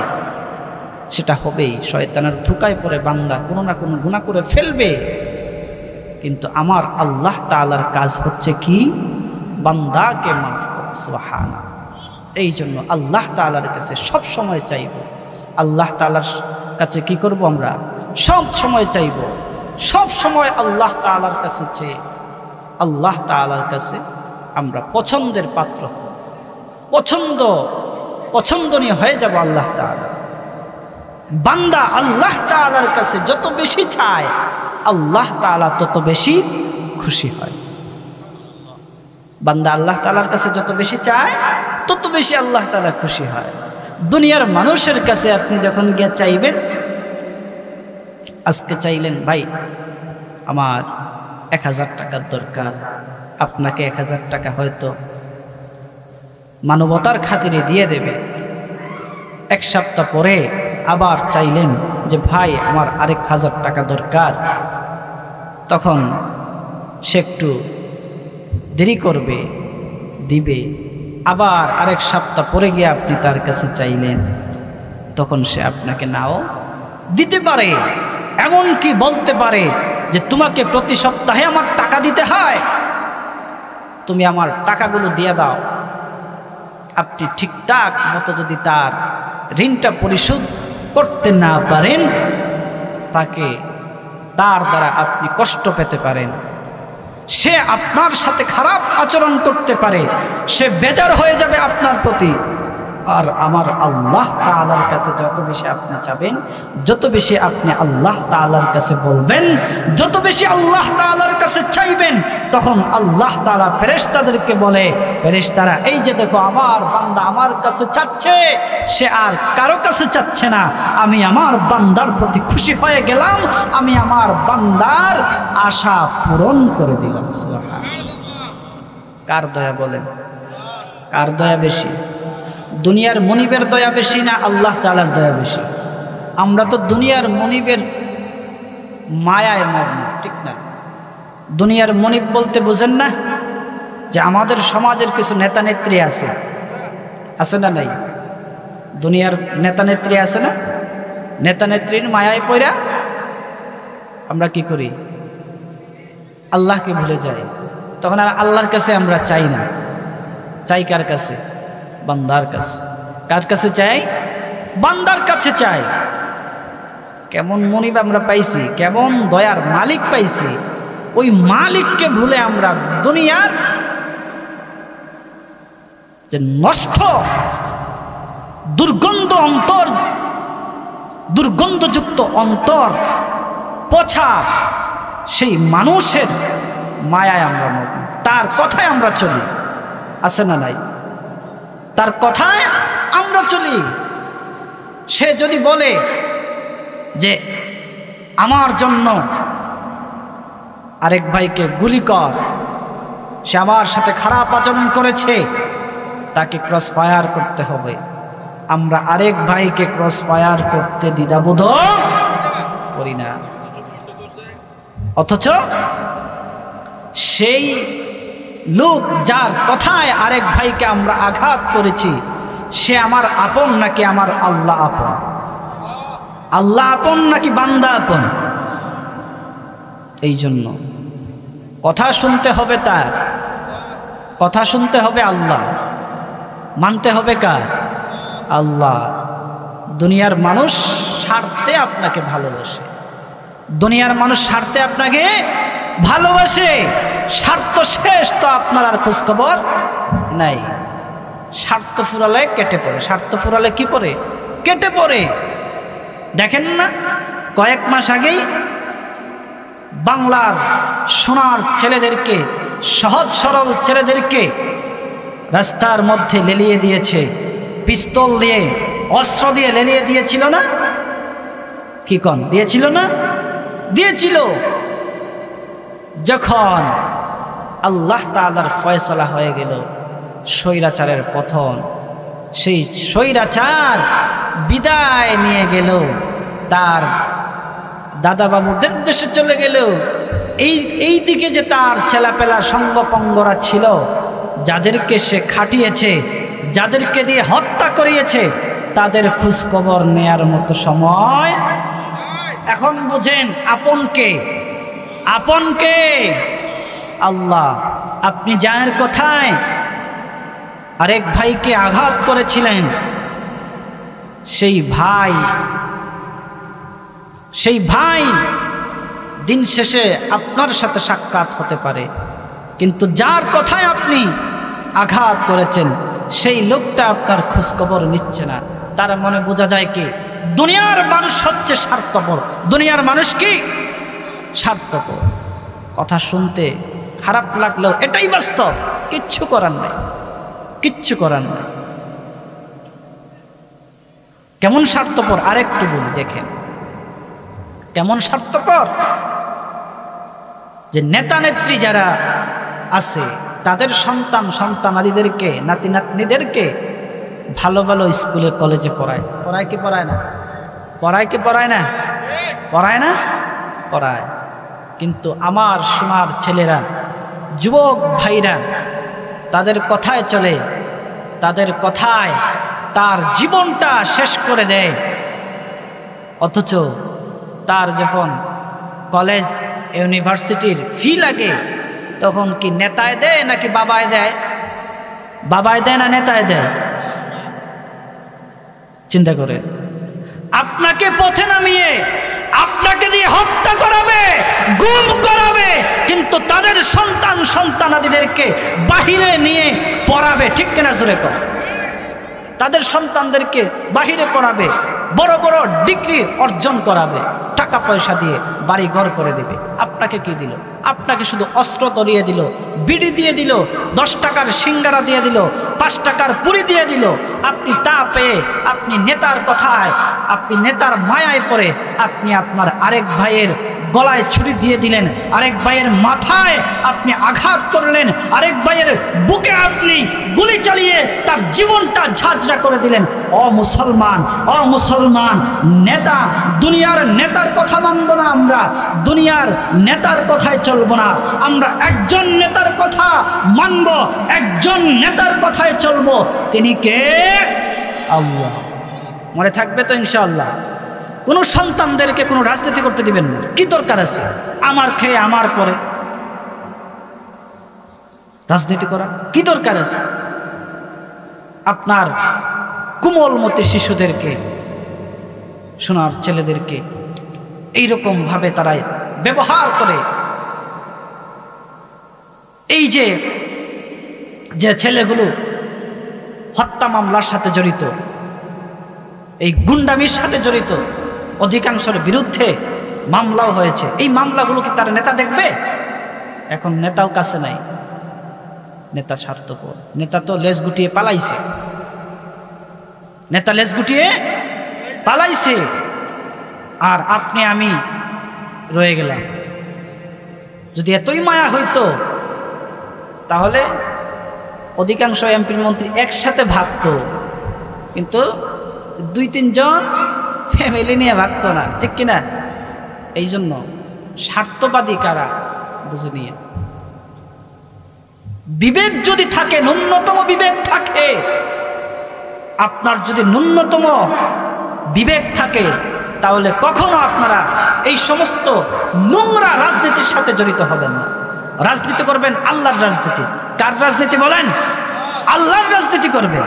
সেটা হবেই। শয়তানের ধোঁকায় পড়ে বান্দা কোনো না কোনো গুনাহ করে ফেলবে। কিন্তু আমার আল্লাহ তাআলার কাজ হচ্ছে কি? বান্দাকে মাফ করা। সুবহানাল্লাহ। এই জন্য আল্লাহ তাআলার কাছে সব সময় চাইব। আল্লাহ তাআলার কাছে কি করব? আমরা সব সময় চাইব, সব সময় আল্লাহ তাআলার কাছে চেয়ে আল্লাহ তাআলার কাছে আমরা পছন্দের পাত্র, পছন্দনীয় হয়ে যাব আল্লাহ তাআলা। বান্দা আল্লাহ তাআলার কাছে যত বেশি চায় আল্লাহ তাআলা তত বেশি খুশি হয়। বান্দা আল্লাহ তাআলার কাছে যত বেশি চায় তত বেশি আল্লাহ তাআলা খুশি হয়। দুনিয়ার মানুষের কাছে আপনি যখন গিয়ে চাইবেন, আজকে চাইলেন ভাই আমার 1000 টাকার দরকার, আপনাকে 1000 টাকা হয়তো মানবতার খাতিরে দিয়ে দেবে। এক সপ্তাহ পরে আবার চাইলেন যে ভাই আমার আরেক 1000 টাকা দরকার, তখন সে একটু দেরি করবে, দিবে। আবার আরেক সপ্তাহ পরে গিয়ে আপনি তার কাছে চাইলেন, তখন সে আপনাকে নাও দিতে পারে, এমনকি বলতে পারে যে তোমাকে প্রতি সপ্তাহে আমার টাকা দিতে হয়, তুমি আমার টাকাগুলো দিয়ে দাও। আপনি ঠিকঠাক মতো যদি তার ঋণটা পরিশোধ করতে না পারেন, তার দ্বারা আপনি কষ্ট পেতে পারেন, সে আপনার সাথে খারাপ আচরণ করতে পারে, সে বেজার হয়ে যাবে আপনার প্রতি। আর আমার আল্লাহ তাআলার কাছে যত বেশি আপনি চাবেন, যত বেশি আপনি আল্লাহ তাআলার কাছে বলবেন, যত বেশি আল্লাহ তাআলার কাছে চাইবেন, তখন আল্লাহ তাআলা ফেরেশতাদেরকে বলে, ফেরেশতারা এই যে দেখো আমার বান্দা আমার কাছে চাচ্ছে, সে আর কারো কাছে চাচ্ছে না, আমি আমার বান্দার প্রতি খুশি হয়ে গেলাম, আমি আমার বান্দার আশা পূরণ করে দিলাম। সুবহানাল্লাহ। কার দয়া বলেন? কার দয়া বেশি? দুনিয়ার মনিবের দয়া বেশি না আল্লাহ তাআলার দয়া বেশি? আমরা তো দুনিয়ার মনিবের মায়ায় মগ্ন, ঠিক না? দুনিয়ার মনিব বলতে বুঝেন না যে আমাদের সমাজের কিছু নেতা নেত্রী আছে না নাই? দুনিয়ার নেতা নেত্রী আছে না? নেতা নেত্রীর মায়ায় পড়া আমরা কি করি? আল্লাহকে ভুলে যাই। তখন আর আল্লাহর কাছে আমরা চাই না, চাই কার কাছে? বান্দার কাছে। কার কাছে চাই? বান্দার কাছে চাই। কেমন মনিব আমরা পাইছি, কেমন দয়ার মালিক পাইছি, ওই মালিককে ভুলে আমরা দুনিয়ার যে নষ্ট দুর্গন্ধযুক্ত অন্তর, পচা সেই মানুষের মায়ায় আমরা মগ্ন, তার কথায় আমরা চলি, আছে না নাই? তার কথায় আমরা চলি। সে যদি বলে যে আমার জন্য আরেক ভাইকে গুলি কর, সে আমার সাথে খারাপ আচরণ করেছে, তাকে ক্রস ফায়ার করতে হবে, আমরা আরেক ভাইকে ক্রস ফায়ার করতে দ্বিধাবোধ করি না। অথচ সেই লোক যার কথায় আরেক ভাইকে আমরা আঘাত করেছি, সে আমার আপন নাকি আমার আল্লাহ আপন? আল্লাহ আপন নাকি বান্দা আপন? এই জন্য কথা শুনতে হবে তার, কথা শুনতে হবে আল্লাহ, মানতে হবে কার? আল্লাহ। দুনিয়ার মানুষ স্বার্থে আপনাকে ভালোবাসে, দুনিয়ার মানুষ স্বার্থে আপনাকে ভালোবাসে, স্বার্থ শেষ তো আপনার আর খোঁজখবর নাই। স্বার্থ ফুরালে কেটে পড়ে, স্বার্থ ফুরালে কি পড়ে? কেটে পড়ে। দেখেন না, কয়েক মাস আগেই বাংলার সোনার ছেলেদেরকে, সহজ সরল ছেলেদেরকে রাস্তার মধ্যে লেলিয়ে দিয়েছে, পিস্তল দিয়ে, অস্ত্র দিয়ে লেলিয়ে দিয়েছিল না? কি কন, দিয়েছিল না? দিয়েছিল। যখন আল্লাহ তাআলার ফয়সালা হয়ে গেল, স্বৈরাচারের পতন, সেই স্বৈরাচার বিদায় নিয়ে গেল, তার দাদা বাবুদের দেশে চলে গেল। এই দিকে যে তার ছেলাপেলা সঙ্গপঙ্গরা ছিল, যাদেরকে সে খাটিয়েছে, যাদেরকে দিয়ে হত্যা করিয়েছে, তাদের খোঁজ খবর নেয়ার মতো সময় এখন বুঝেন আপনকে, আপনকে আল্লাহ। আপনি যার কথায় আরেক ভাইকে আঘাত করেছিলেন, সেই ভাই সেই ভাই দিন শেষে আপনার সাথে সাক্ষাৎ হতে পারে, কিন্তু যার কথায় আপনি আঘাত করেছেন সেই লোকটা আপনার খোঁজখবর নিচ্ছে না। তার মনে বোঝা যায় কি দুনিয়ার মানুষ হচ্ছে স্বার্থপর, দুনিয়ার মানুষ কি স্বার্থপর। কথা শুনতে খারাপ লাগলেও এটাই বাস্তব, কিচ্ছু করার নাই, কিচ্ছু করার নাই। কেমন স্বার্থপর আরেকটু বলি, দেখেন কেমন স্বার্থপর। যে নেতা নেত্রী যারা আছে তাদের সন্তান সন্তানাদিদেরকে, নাতি নাতনিদেরকে ভালো ভালো স্কুলে কলেজে পড়ায়। পড়ায় কি পড়ায় না? পড়ায় কি পড়ায় না? পড়ায় না? পড়ায়। কিন্তু আমার সোনার ছেলেরা, যুবক ভাইরা তাদের কথায় চলে, তাদের কথায় তার জীবনটা শেষ করে দেয়। অথচ তার যখন কলেজ ইউনিভার্সিটির ফি লাগে তখন কি নেতায় দেয় নাকি বাবায় দেয়? বাবায় দেয় না নেতায় দেয়? চিন্তা করে। আপনাকে পথে নামিয়ে আপনাকে দিয়ে হত্যা করাবে, গুম করাবে, কিন্তু তাদের সন্তান সন্তানাদিদেরকে বাহিরে নিয়ে পড়াবে। ঠিক কিনা জোরে কর? তাদের সন্তানদেরকে বাহিরে পড়াবে, বড় বড় ডিগ্রি অর্জন করাবে, টাকা পয়সা দিয়ে বাড়ি ঘর করে দেবে। আপনাকে কি দিল? আপনাকে শুধু অস্ত্র ধরিয়ে দিল, বিড়ি দিয়ে দিল, 10 টাকার সিঙ্গারা দিয়ে দিল, 5 টাকার পুরি দিয়ে দিল। আপনি তা পেয়ে আপনি নেতার কথায়, আপনি নেতার মায়ায় পড়ে আপনি আপনার আরেক ভাইয়ের গলায় ছুরি দিয়ে দিলেন, আরেক ভাইয়ের মাথায় আপনি আঘাত করলেন, আরেক ভাইয়ের বুকে আপনি গুলি চালিয়ে তার জীবনটা ঝাঁঝরা করে দিলেন। ও মুসলমান, ও মুসলমান, নেতা, দুনিয়ার নেতার কথা মানব না আমরা, দুনিয়ার নেতার কথায় চলবো না আমরা। একজন নেতার কথা মানব, একজন নেতার কথায় চলবো। তিনি কে? আল্লাহ। মনে থাকবে তো ইনশাআল্লাহ? কোনো সন্তানদেরকে কোনো রাজনীতি করতে দিবেন না। কি দরকার আছে আমার খেয়ে আমার পরে রাজনীতি করা? কি দরকার আছে? আপনার কোমলমতি শিশুদেরকে, সোনার ছেলেদেরকে এইরকম ভাবে তারা ব্যবহার করে। এই যে যে ছেলেগুলো হত্যা মামলার সাথে জড়িত, এই গুন্ডামির সাথে জড়িত, অধিকাংশের বিরুদ্ধে মামলাও হয়েছে। এই মামলাগুলো কি তার নেতা দেখবে? এখন নেতাও কাছে নাই, নেতা স্বার্থপর। নেতা তো লেজ গুটিয়ে পালাইছে, নেতা লেজ গুটিয়ে পালাইছে, আর আপনি আমি রয়ে গেলাম। যদি এতই মায়া হইতো তাহলে অধিকাংশ এমপি মন্ত্রী একসাথে ভাগতো, কিন্তু 2-3 জন ফ্যামিলি নিয়ে ভাগতো না। ঠিক কিনা? এই জন্য স্বার্থবাদী কারা বুঝে নিয়ে। বিবেক যদি থাকে, ন্যূনতম বিবেক থাকে, আপনার যদি ন্যূনতম বিবেক থাকে, তাহলে কখনো আপনারা এই সমস্ত নোংরা রাজনীতির সাথে জড়িত হবেন না। রাজনীতি করবেন আল্লাহর রাজনীতি। কার রাজনীতি বলেন? আল্লাহর রাজনীতি করবেন,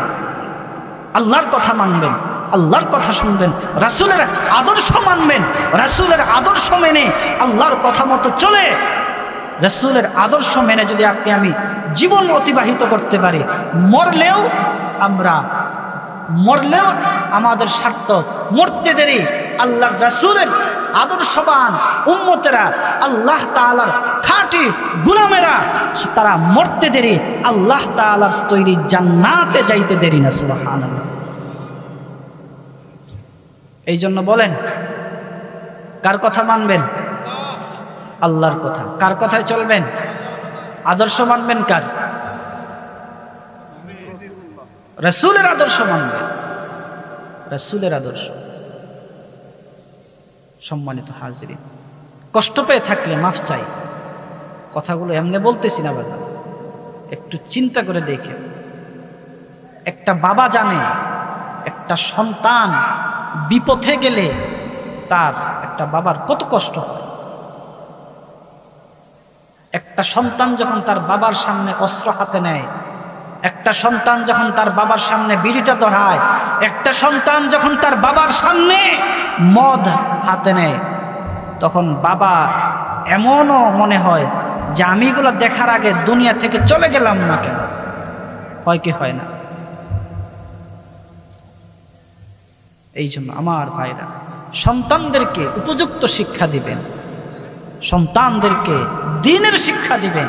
আল্লাহর কথা মানবেন, আল্লাহর কথা শুনবেন, রাসূলের আদর্শ মানবেন, রাসূলের আদর্শ মেনে আল্লাহর কথা মতো চলে, রাসূলের আদর্শ মেনে যদি আপনি আমি জীবন অতিবাহিত করতে পারি, মরলেও আমাদের স্বার্থ, মরতে দেরি আল্লাহর রাসূলের আদর্শবান উম্মতেরা, আল্লাহ তাআলার খাঁটি গোলামেরা, তারা মরতে দেরি আল্লাহ তাআলার তৈরি জান্নাতে যাইতে দেরি না। সুবহানাল্লাহ। এই জন্য বলেন, কার কথা মানবেন? আল্লাহর কথা। কার কথায় চলবেন? আদর্শ মানবেন কার? রাসূলের আদর্শ মানবেন, রাসূলের আদর্শ। সম্মানিত হাজিরিন, কষ্ট পেয়ে থাকলে মাফ চাই। কথাগুলো এমনি বলতেছি না বাবা, একটু চিন্তা করে দেখে। একটা বাবা জানে একটা সন্তান বিপথে গেলে তার একটা বাবার কত কষ্ট হয়। একটা সন্তান যখন তার বাবার সামনে অস্ত্র হাতে নেয়, একটা সন্তান যখন তার বাবার সামনে বিড়িটা ধরায়, একটা সন্তান যখন তার বাবার সামনে মদ হাতে নেয়, তখন বাবা এমনও মনে হয় যে আমি এগুলো দেখার আগে দুনিয়া থেকে চলে গেলাম না কেন, হয় কি হয় না? এই জন্য আমার ভাইরা, সন্তানদেরকে উপযুক্ত শিক্ষা দিবেন, সন্তানদেরকে দ্বীনের শিক্ষা দিবেন।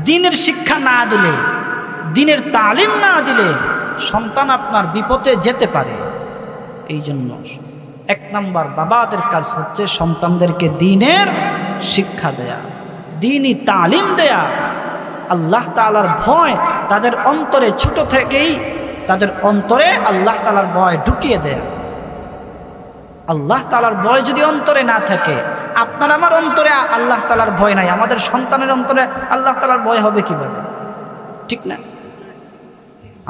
দ্বীনের শিক্ষা না দিলে, দ্বীনের তালিম না দিলে সন্তান আপনার বিপথে যেতে পারে। এই জন্য 1 নম্বর বাবাদের কাজ হচ্ছে সন্তানদেরকে দ্বীনের শিক্ষা দেয়া, দ্বীনি তালিম দেয়া, আল্লাহ তাআলার ভয় তাদের অন্তরে ছোট থেকেই তাদের অন্তরে আল্লাহ তাআলার ভয় ঢুকিয়ে দেয়া। আল্লাহ তাআলার ভয় যদি অন্তরে না থাকে, আপনার আমার অন্তরে আল্লাহ তাআলার ভয় নাই, আমাদের সন্তানের অন্তরে আল্লাহ তাআলার ভয় হবে কিভাবে? ঠিক না?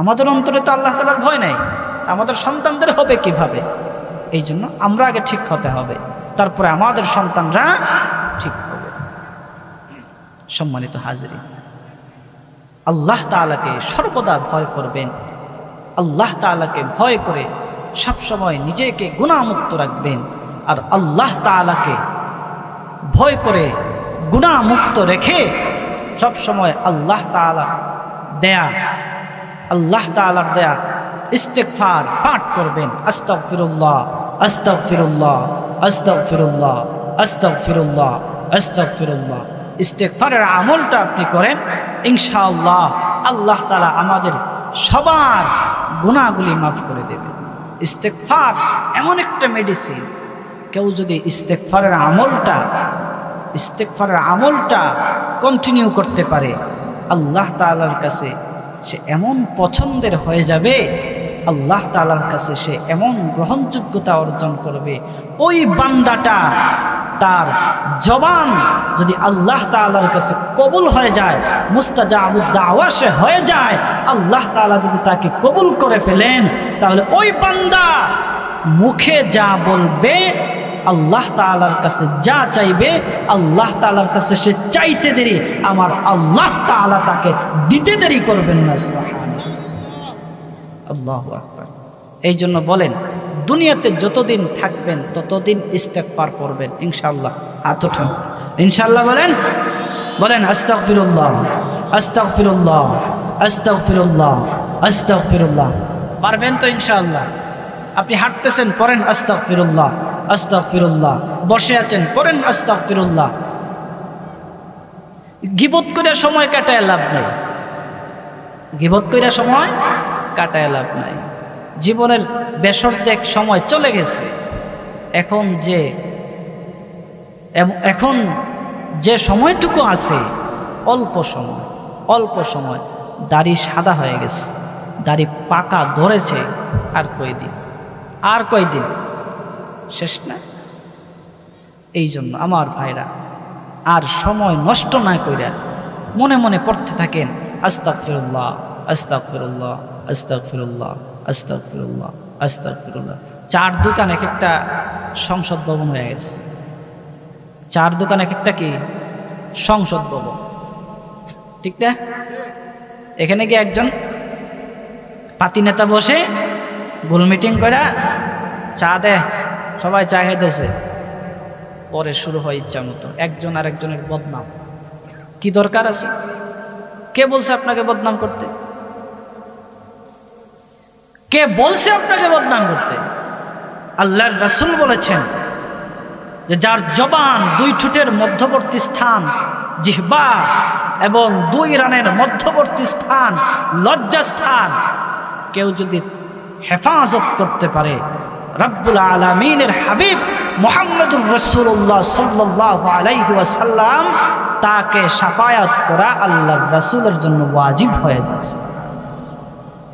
আমাদের অন্তরে তো আল্লাহ তাআলার ভয় নাই, আমাদের সন্তানদের হবে কিভাবে? এই জন্য আমরা আগে ঠিক হতে হবে, তারপরে আমাদের সন্তানরা ঠিক হবে। সম্মানিত হাজিরিন, আল্লাহ তাআলাকে সর্বদা ভয় করবেন। আল্লাহ তাআলাকে ভয় করে সবসময় নিজেকে গুনাহমুক্ত রাখবেন। আর আল্লাহ তাআলাকে ভয় করে গুনাহমুক্ত রেখে সবসময় আল্লাহ তাআলা দেয়া, আল্লাহ তাআলার দেয়া ইস্তিগফার পাঠ করবেন। আস্তাগফিরুল্লাহ, আস্তাগফিরুল্লাহ, আস্তাগফিরুল্লাহ, আস্তাগফিরুল্লাহ, আস্তাগফিরুল্লাহ। ইস্তিগফারের আমলটা আপনি করেন, ইনশাআল্লাহ আল্লাহ তাআলা আমাদের সবার গুনাহগুলি মাফ করে দেবেন। ইস্তিগফার এমন একটা মেডিসিন, কেউ যদি ইস্তিগফারের আমলটা কন্টিনিউ করতে পারে, আল্লাহ তাআলার কাছে সে এমন পছন্দের হয়ে যাবে, আল্লাহ তাআলার কাছে সে এমন গ্রহণযোগ্যতা অর্জন করবে। ওই বান্দাটা তার জবান যদি আল্লাহ তাআলার কাছে কবুল হয়ে যায়, মুস্তাজাবুদ দাওয়া সে হয়ে যায়, আল্লাহ তাআলা যদি তাকে কবুল করে ফেলেন, তাহলে ওই বান্দা মুখে যা বলবে, আল্লাহ তাআলার কাছে যা চাইবে, আল্লাহ তাআলার কাছে সে চাইতে দেরি আমার আল্লাহ তাআলা তাকে দিতে দেরি করবেন না। সুবহানাল্লাহ, আল্লাহু আকবার। এই জন্য বলেন, দুনিয়াতে যতদিন থাকবেন ততদিন ইস্তিগফার করবেন ইনশাআল্লাহ। হাত উঠান, ইনশাআল্লাহ বলেন, বলেন আস্তাগফিরুল্লাহ, আস্তাগফিরুল্লাহ, আস্তাগফিরুল্লাহ, আস্তাগফিরুল্লাহ। পারবেন তো ইনশাআল্লাহ? আপনি হাঁটতেছেন, পড়েন আস্তাগফিরুল্লাহ, আস্তাগফিরুল্লাহ। বসে আছেন, পড়েন আস্তাগফিরুল্লাহ। গীবত করে সময় কাটায় লাভ নাই, গীবত করে সময় কাটায় লাভ নাই। জীবনের বেশর্ধেক সময় চলে গেছে। এখন যে সময়টুকু আছে অল্প সময় দাড়ি সাদা হয়ে গেছে, দাড়ি পাকা ধরেছে। আর কয়দিন শেষ না? এই জন্য আমার ভাইরা, আর সময় নষ্ট না কইরা মনে মনে পড়তে থাকেন আস্তাগফিরুল্লাহ, আস্তাগফিরুল্লাহ, আস্তাগফিরুল্লাহ, আস্তাগফিরুল্লাহ, আস্তাগফিরুল্লাহ। 4 দোকান এক একটা সংসদ ভবন হয়ে গেছে। 4 দোকান এক একটা কি সংসদ ভবন, ঠিক না? এখানে কি একজন পাতি নেতা বসে গোল মিটিং করে চা দেয়, সবাই চা খাইতেছে, পরে শুরু হয় ইচ্ছা মতো একজন আরেকজনের বদনাম। কি দরকার আছে? কে বলছে আপনাকে বদনাম করতে? কে বলছে আপনাকে বদনাম করতে? আল্লাহর রাসূল বলেছেন যে যার জবান 2 ঠোঁটের মধ্যবর্তী স্থান জিহ্বা এবং 2 রানের মধ্যবর্তী স্থান লজ্জাস্থান কেউ যদি হেফাজত করতে পারে, রব্বুল আলামিনের হাবিব মুহাম্মদুর রাসূলুল্লাহ সাল্লাল্লাহু আলাইহি ওয়াসাল্লাম তাকে শাফায়াত করা আল্লাহর রাসূলের জন্য ওয়াজিব হয়ে যাচ্ছে।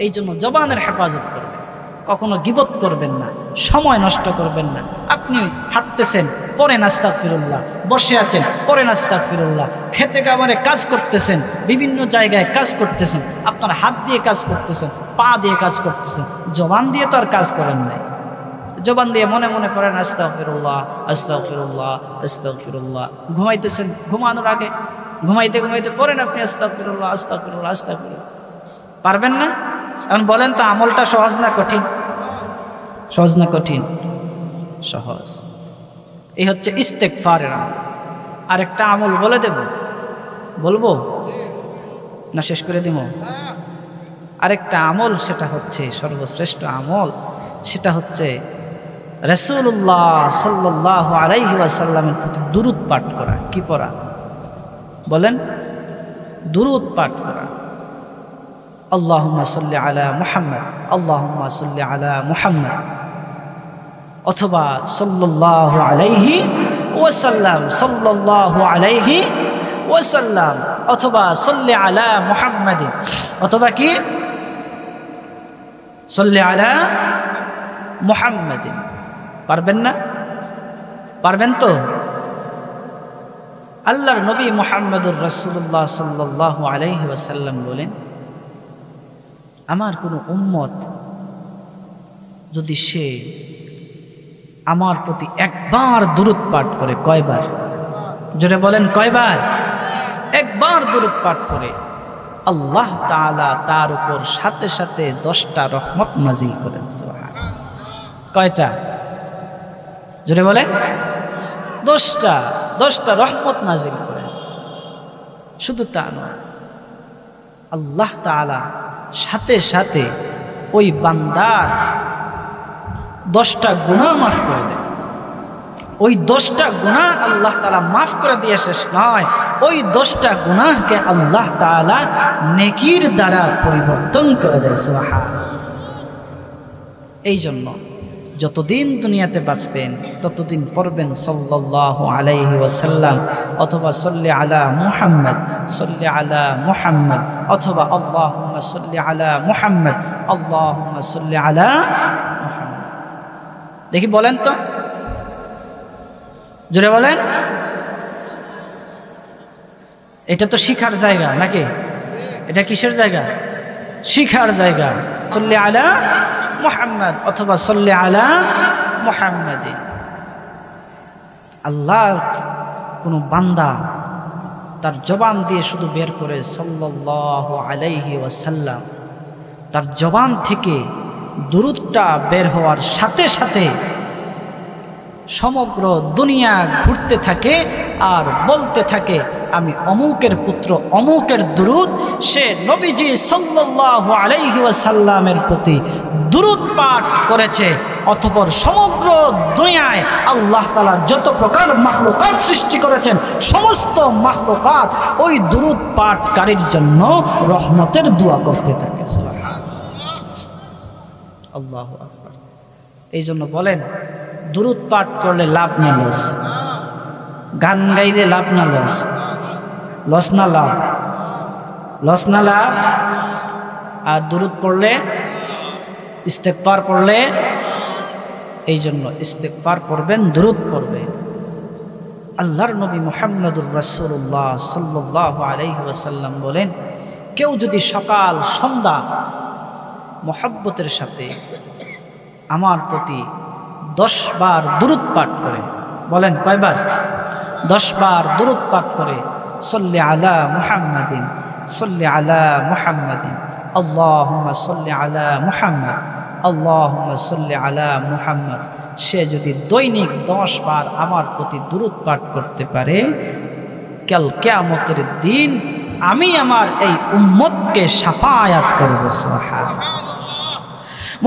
এই জন্য জবানের হেফাজত করবেন, কখনো গীবত করবেন না, সময় নষ্ট করবেন না। আপনি হাঁটতেছেন, পড়েন আস্তাগফিরুল্লাহ, বসে আছেন, পড়েন আস্তাগফিরুল্লাহ, খেতে খামারে কাজ করতেছেন, বিভিন্ন জায়গায় কাজ করতেছেন, আপনার হাত দিয়ে কাজ করতেছেন, পা দিয়ে কাজ করতেছেন, জবান দিয়ে তো আর কাজ করেন নাই। জবান দিয়ে মনে মনে পড়েন আস্তাগফিরুল্লাহ, আস্তাগফিরুল্লাহ, আস্তাগফিরুল্লাহ। ঘুমাইতেছেন, ঘুমানোর আগে ঘুমাইতে ঘুমাইতে পড়েন আপনি আস্তাগফিরুল্লাহ, আস্তাগফিরুল্লাহ, আস্তাগফিরুল্লাহ। পারবেন না? এখন বলেন তো, আমলটা সহজ না কঠিন? সহজ না কঠিন? সহজ। এই হচ্ছে ইস্তেগফারের আমল। আরেকটা আমল বলে দেব, বলবো না শেষ করে দিব? আরেকটা আমল, সেটা হচ্ছে সর্বশ্রেষ্ঠ আমল, সেটা হচ্ছে রাসূলুল্লাহ সাল্লাল্লাহু আলাইহি ওয়াসাল্লামের প্রতি দুরূদ পাঠ করা। কি পড়া বলেন? দুরূদ পাঠ করা। আল্লাহুম্মা সাল্লি আলা মুহাম্মদ, আল্লাহুম্মা সাল্লি আলা মুহাম্মদ, অথবা সাল্লাল্লাহু আলাইহি ওয়াসাল্লাম, সাল্লাল্লাহু আলাইহি ওয়াসাল্লাম, অথবা সাল্লি আলা মুহাম্মাদিন, অথবা কি সাল্লি আলা মুহাম্মাদিন। পারবেন না? পারবেন তো? আল্লাহর নবী মুহাম্মদুর রাসূলুল্লাহ সাল্লাল্লাহু আলাইহি ওয়াসাল্লাম বলেন, আমার কোনো উম্মত যদি সে আমার প্রতি একবার দুরূদ পাঠ করে, কয়বার? জোরে বলেন, কয়বার? একবার দুরূদ পাঠ করে, আল্লাহ তাআলা তার উপর সাথে সাথে 10টা রহমত নাজিল করেন। সুবহানাল্লাহ। কয়টা? জোরে বলেন। 10টা রহমত নাজিল করেন। শুধু তা নয়, আল্লাহ তাআলা সাথে সাথে ওই বান্দার 10টা গুনাহ মাফ করে দেন। ওই 10টা গুনাহ আল্লাহ তাআলা মাফ করে দিয়ে শেষ নয়, ওই 10টা গুনাহকে আল্লাহ তাআলা নেকির দ্বারা পরিবর্তন করে দেয়। সুবহানাল্লাহ। এই জন্য যতদিন দুনিয়াতে বাঁচবেন ততদিন পড়বেন সাল্লাল্লাহু আলাইহি ওয়াসাল্লাম, অথবা সাল্লি আলা মুহাম্মদ, সাল্লি আলা মুহাম্মদ, অথবা আল্লাহুম্মা সাল্লি আলা মুহাম্মদ, আল্লাহুম্মা সাল্লি আলা মুহাম্মদ। দেখি বলেন তো, জোরে বলেন। এটা তো শিখার জায়গা নাকি? এটা কিসের জায়গা? শিখার জায়গা। সাল্লি আলা মুহাম্মদ, অথবা সাল্লি আলা মুহাম্মাদিন। আল্লাহর কোন বান্দা তার জবান দিয়ে শুধু বের করে সাল্লাল্লাহু আলাইহি ওয়াসাল্লাম, তার জবান থেকে দুরূদটা বের হওয়ার সাথে সাথে সমগ্র দুনিয়া ঘুরতে থাকে আর বলতে থাকে, আমি অমুকের পুত্র, অমুকের দুরূদ সে নবীজি সাল্লাল্লাহু আলাইহি ওয়াসাল্লামের প্রতি দুরূদ পাঠ করেছে। অতঃপর সমগ্র দুনিয়ায় আল্লাহ তাআলা যত প্রকার মাখলুকাত সৃষ্টি করেছেন, সমস্ত মাখলুকাত ওই দুরূদ পাঠকারীর জন্য রহমতের দোয়া করতে থাকে। আল্লাহু আকবার। এই জন্য বলেন, দুরূদ পাঠ করলে লাভ না লস? গান গাইলে লাভ না লস? লস না লাভ? লস না লাভ? আর দুরূদ পড়লে, ইস্তেগফার পড়লে, এই জন্য ইস্তেগফার পড়বেন, দুরূদ পড়বেন। আল্লাহর নবী মুহাম্মদুর রাসূলুল্লাহ সাল্লাল্লাহু আলাইহি ওয়াসাল্লাম বলেন, কেউ যদি সকাল সন্ধ্যা মহব্বতের সাথে আমার প্রতি 10 বার দুরূদ পাঠ করে, বলেন কয়বার? 10 বার দুরূদ পাঠ করে, সাল্লি আলা মুহাম্মাদিন, সাল্লি আলা মুহাম্মাদিন, আল্লাহুম্মা সাল্লি আলা মুহাম্মদ, আল্লাহুম্মা সাল্লি আলা মুহাম্মদ, সে যদি দৈনিক 10 বার আমার প্রতি দুরূদ পাঠ করতে পারে, কাল কিয়ামতের দিন আমি আমার এই উম্মতকে শাফায়াত করব। সুবহানাল্লাহ।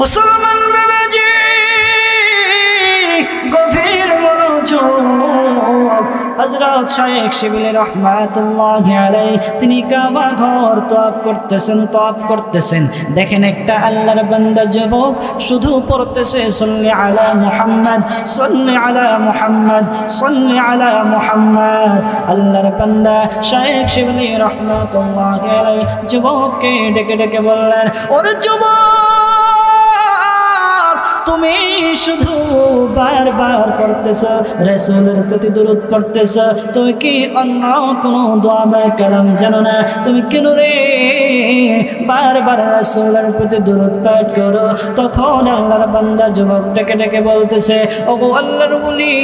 মুসলমান বাবাজি, গভীর মনোযোগ। হযরত শাইখ শিবলি রাহমাতুল্লাহি আলাইহি তিনি কাবা ঘর তওয়াফ করতেছেন। দেখেন একটা আল্লাহর বান্দা যুবক শুধু পড়তেছে সাল্লি আলা মুহাম্মদ, সাল্লি আলা মুহাম্মদ, সাল্লি আলা মুহাম্মদ। আল্লাহর বান্দা শাইখ শিবলি রাহমাতুল্লাহি আলাইহি যুবককে ডেকে ডেকে বললেন, ওরে যুবক, তুমি শুধু বারবার পড়তেছ, রাসূলের প্রতি দুরূদ পড়তেছ, তুমি কি অন্য কোনো দোয়া বা কালাম জানো না? তুমি কেন রে বারবার রাসূলের প্রতি দুরূদ পাঠ করো? তখন আল্লাহর বান্দা যুবক ডেকে ডেকে বলতেছে, ওগো আল্লাহর ওলি,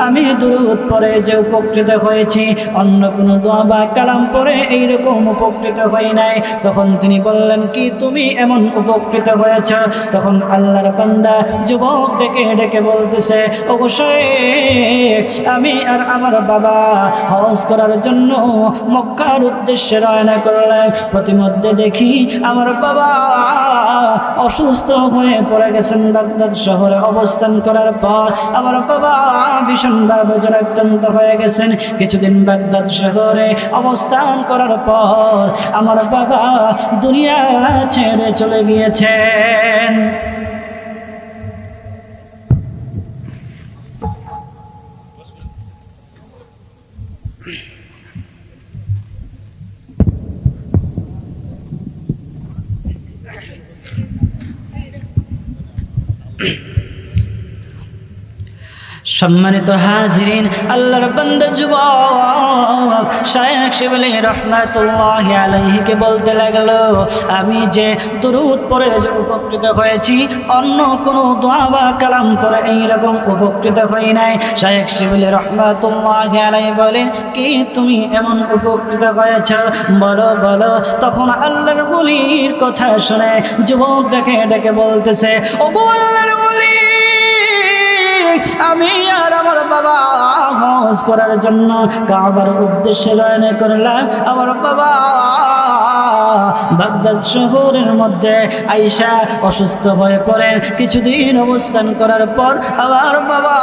আমি দুরূদ পড়ে যে উপকৃত হয়েছি, অন্য কোনো দোয়া বা কালাম পড়ে এইরকম উপকৃত হই নাই। তখন তিনি বললেন, কি তুমি এমন উপকৃত হয়েছ? তখন আল্লাহর বান্দা যুবক ডেকে ডেকে বলতেছে, ওগো শাইখ, আমি আর আমার বাবা হজ করার জন্য মক্কার উদ্দেশ্যে রওনা করলাম। প্রতিমধ্যে দেখি আমার বাবা অসুস্থ হয়ে পড়ে গেছেন। বাগদাদ শহরে অবস্থান করার পর আমার বাবা ভীষণভাবে জ্বরাক্রান্ত হয়ে গেছেন। কিছুদিন বাগদাদ শহরে অবস্থান করার পর আমার বাবা দুনিয়া ছেড়ে চলে গিয়েছেন। সম্মানিত হাজিরিন, আল্লাহর বান্দা যুবক শায়েখ শিবলি রহমাতুল্লাহি আলাইহিকে বলতে লাগলো, আমি যে দুরূদ পড়ে যে উপকৃত হয়েছি, অন্য কোনো দোয়া বা কালাম পড়ে এইরকম উপকৃত হই নাই। শায়েখ শিবলি রহমাতুল্লাহি আলাইহি বলেন, কি তুমি এমন উপকৃত হয়েছ? বলো বলো। তখন আল্লাহর ওলির কথা শুনে যুবক ডেকে ডেকে বলতেছে, ওগো আল্লাহর ওলি, আমি আর আমার বাবা হজ করার জন্য কাবার উদ্দেশ্যে রওনা করলাম। আমার বাবা বাগদাদ শহরের মধ্যে আয়েশা অসুস্থ হয়ে পড়ে। কিছুদিন অবস্থান করার পর আমার বাবা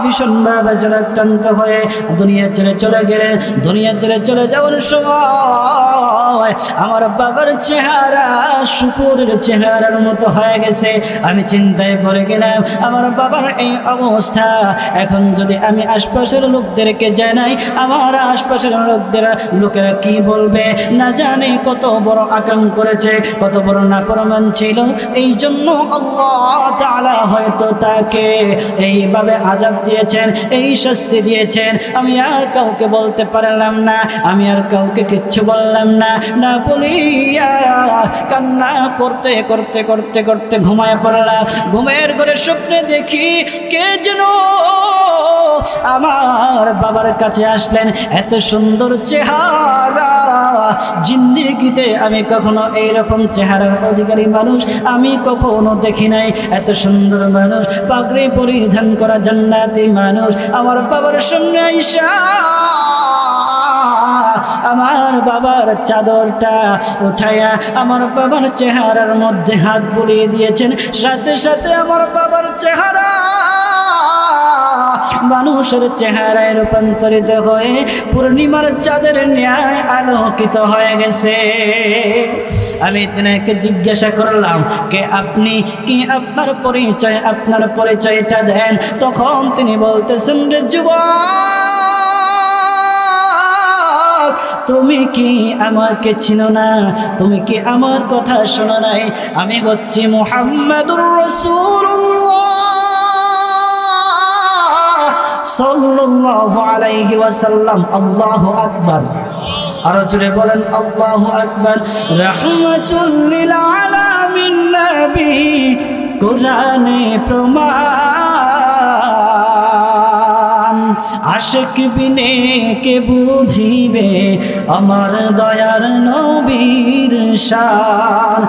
ভীষণভাবে জ্বরাক্রান্ত হয়ে দুনিয়া ছেড়ে চলে গেলেন। দুনিয়া ছেড়ে চলে যাওয়ার সময় আমার বাবার চেহারা শুকুরের চেহারার মতো হয়ে গেছে। আমি চিন্তায় পড়ে গেলাম, আমার বাবার এই অবস্থা, এখন যদি আমি আশপাশের লোকদেরকে জানাই, আমার আশপাশের লোকেরা কি বলবে? না জানে কত বড় আকাম করেছে, কত বড় নাফরমান ছিল। এই জন্য আল্লাহ তাআলা হয়তো তাকে এইভাবে আযাব দিয়েছেন, এই শাস্তি দিয়েছেন। আমি আর কাউকে বলতে পারলাম না, আমি আর কাউকে কিচ্ছু বললাম না। না বলিয়া কান্না করতে করতে করতে করতে ঘুমায় পড়লাম। ঘুমের ঘরে স্বপ্নে দেখি কে যেন আমার বাবার কাছে আসলেন। এত সুন্দর চেহারা, জিন্দেগিতে আমি কখনো এইরকম চেহারার অধিকারী মানুষ আমি কখনো দেখি নাই। এত সুন্দর মানুষ, পাগড়ি পরিধান করা জান্নাতি মানুষ আমার বাবার সামনে আইসা আমার বাবার চাদরটা উঠাইয়া আমার বাবার চেহারার মধ্যে হাত বুলিয়ে দিয়েছেন। সাথে সাথে আমার বাবার চেহারা মানুষের চেহারায় রূপান্তরিত হয়ে পূর্ণিমার চাঁদের ন্যায় আলোকিত হয়ে গেছে। আমি তিনাকে জিজ্ঞাসা করলাম, কে আপনি? কি আপনার পরিচয়? আপনার পরিচয়টা দেন। তখন তিনি বলতেছেন, রে যুবক, তুমি কি আমাকে চিনো না? তুমি কি আমার কথা শোনো নাই? আমি হচ্ছি মুহাম্মাদুর রাসূলুল্লাহ সাল্লাল্লাহু আলাইহি ওয়াসাল্লাম। আল্লাহু আকবার। আরো জোরে বলেন আল্লাহু আকবার। রাহমাতুল লিল আলামিন নবী, কোরআনে প্রমাণ। আশিক বিনে কে বুঝিবে আমার দয়ার নবীর শান।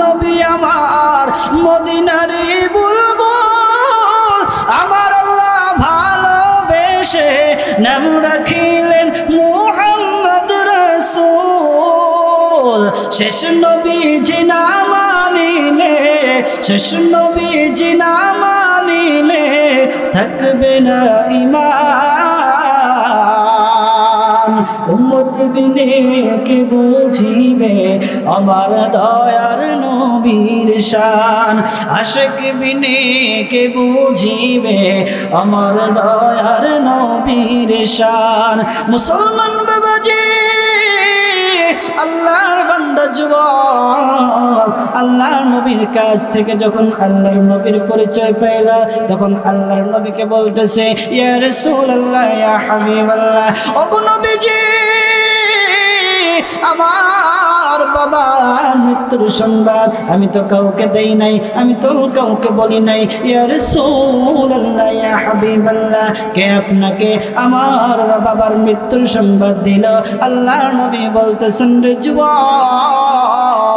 নবী আমার মদিনারি বুলবুল, আমার আল্লাহ ভালোবেসে নাম রাখিলেন মুহাম্মদ রাসূল। শেষ নবীজি না মানিলে, শেষ নবীজি না মানিলে থাকবে না ঈমান। উম্মত বিনে কে বুঝিবে আমার দয়ার নবীর শান। আশিক বিনে কে বুঝিবে আমার দয়ার নবীর শান। মুসলমান বাবাজি, আল্লাহর বান্দা যুবক, আল্লাহর নবীর কাছ থেকে যখন আল্লাহর নবীর পরিচয় পাইল, তখন আল্লাহর নবীকে বলতেছে, ইয়া রাসূলুল্লাহ, ইয়া হাবিবাল্লাহ, ওগো নবীজি, আমার বাবার মৃত্যুর সংবাদ আমি তো কাউকে দেই নাই, আমি তো কাউকে বলি নাই। ইয়া রাসূলুল্লাহ, ইয়া হাবিবাল্লাহ, কে আপনাকে আমার বাবার মৃত্যুর সংবাদ দিল? আল্লাহর নবী বলতেছেন, রে যুবক,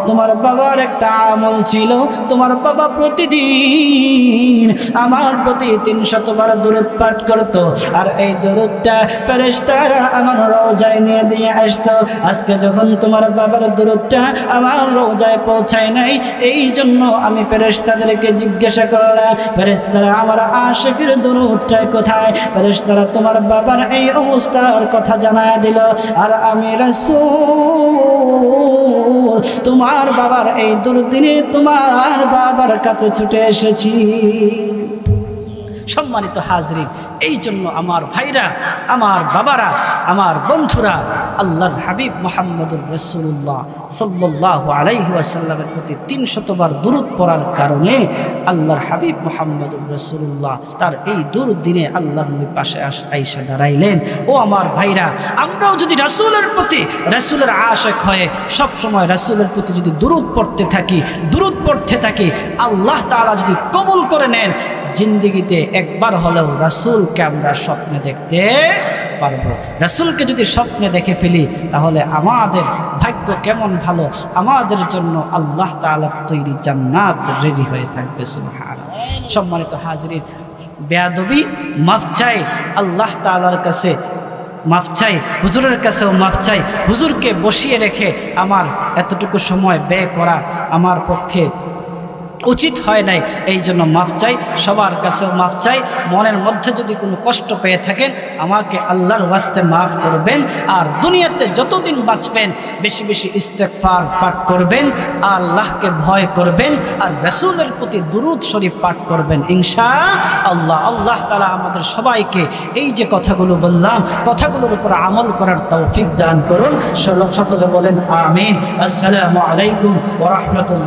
তোমার বাবার একটা আমল ছিল, তোমার বাবা প্রতিদিন আমার প্রতি 300 বার দুরূদ পাঠ করত, আর এই দুরূদটা ফেরেশতারা আমার রওজায় নিয়ে দিয়ে আসতো। আজকে যখন তোমার বাবার দুরূদটা আমার রওজায় পৌঁছায় নাই, এই জন্য আমি ফেরেশতাদেরকে জিজ্ঞাসা করলাম, ফেরেশতারা আমার আশিকের দুরূদটা কোথায়? ফেরেশতারা তোমার বাবার এই অবস্থার কথা জানায় দিল, আর আমি রাসূল তোমার বাবার এই দুর্দিনে তোমার বাবার কাছে ছুটে এসেছি। সম্মানিত হাজরিন, এই জন্য আমার ভাইরা, আমার বাবারা, আমার বন্ধুরা, আল্লাহর হাবিব মুহাম্মদুর রাসূলুল্লাহ সাল্লাল্লাহু আলাইহি ওয়াসাল্লামের প্রতি 300 বার দুরূদ পড়ার কারণে আল্লাহর হাবিব মুহাম্মদুর রাসূলুল্লাহ তার এই দুর্দিনে আল্লাহর নবীর পাশে আইসা দাঁড়াইলেন। ও আমার ভাইরা, আমরাও যদি রাসূলের প্রতি, রাসূলের আশিক হয়ে সব সময় রাসূলের প্রতি যদি দুরূদ পড়তে থাকি, আল্লাহ তাআলা যদি কবুল করে নেন, জিন্দেগিতে একবার হলেও রাসূলকে আমরা স্বপ্নে দেখতে পারবো। রাসূলকে যদি স্বপ্নে দেখে ফেলি, তাহলে আমাদের ভাগ্য কেমন ভালো, আমাদের জন্য আল্লাহ তাআলার তৈরি জান্নাত রেডি হয়ে থাকবে। সুবহানাল্লাহ। সম্মানিত হাজরিন, বেয়াদবি মাফ চাই, আল্লাহ তাআলার কাছে মাফ চাই, হুজুরের কাছেও মাফ চাই। হুজুরকে বসিয়ে রেখে আমার এতটুকু সময় ব্যয় করা আমার পক্ষে উচিত হয় নাই, এই জন্য মাফ চাই, সবার কাছেও মাফ চাই। মনের মধ্যে যদি কোনো কষ্ট পেয়ে থাকেন, আমাকে আল্লাহর ওয়াস্তে মাফ করবেন। আর দুনিয়াতে যতদিন বাঁচবেন বেশি বেশি ইস্তেগফার পাঠ করবেন, আল্লাহকে ভয় করবেন, আর রাসূলের প্রতি দুরূদ শরীফ পাঠ করবেন ইনশাআল্লাহ। আল্লাহ তাআলা আমাদের সবাইকে এই যে কথাগুলো বললাম, কথাগুলোর উপর আমল করার তৌফিক দান করুন। সকলে বলেন আমিন। আসসালামু আলাইকুম ওয়া রাহমাতুল্লাহ।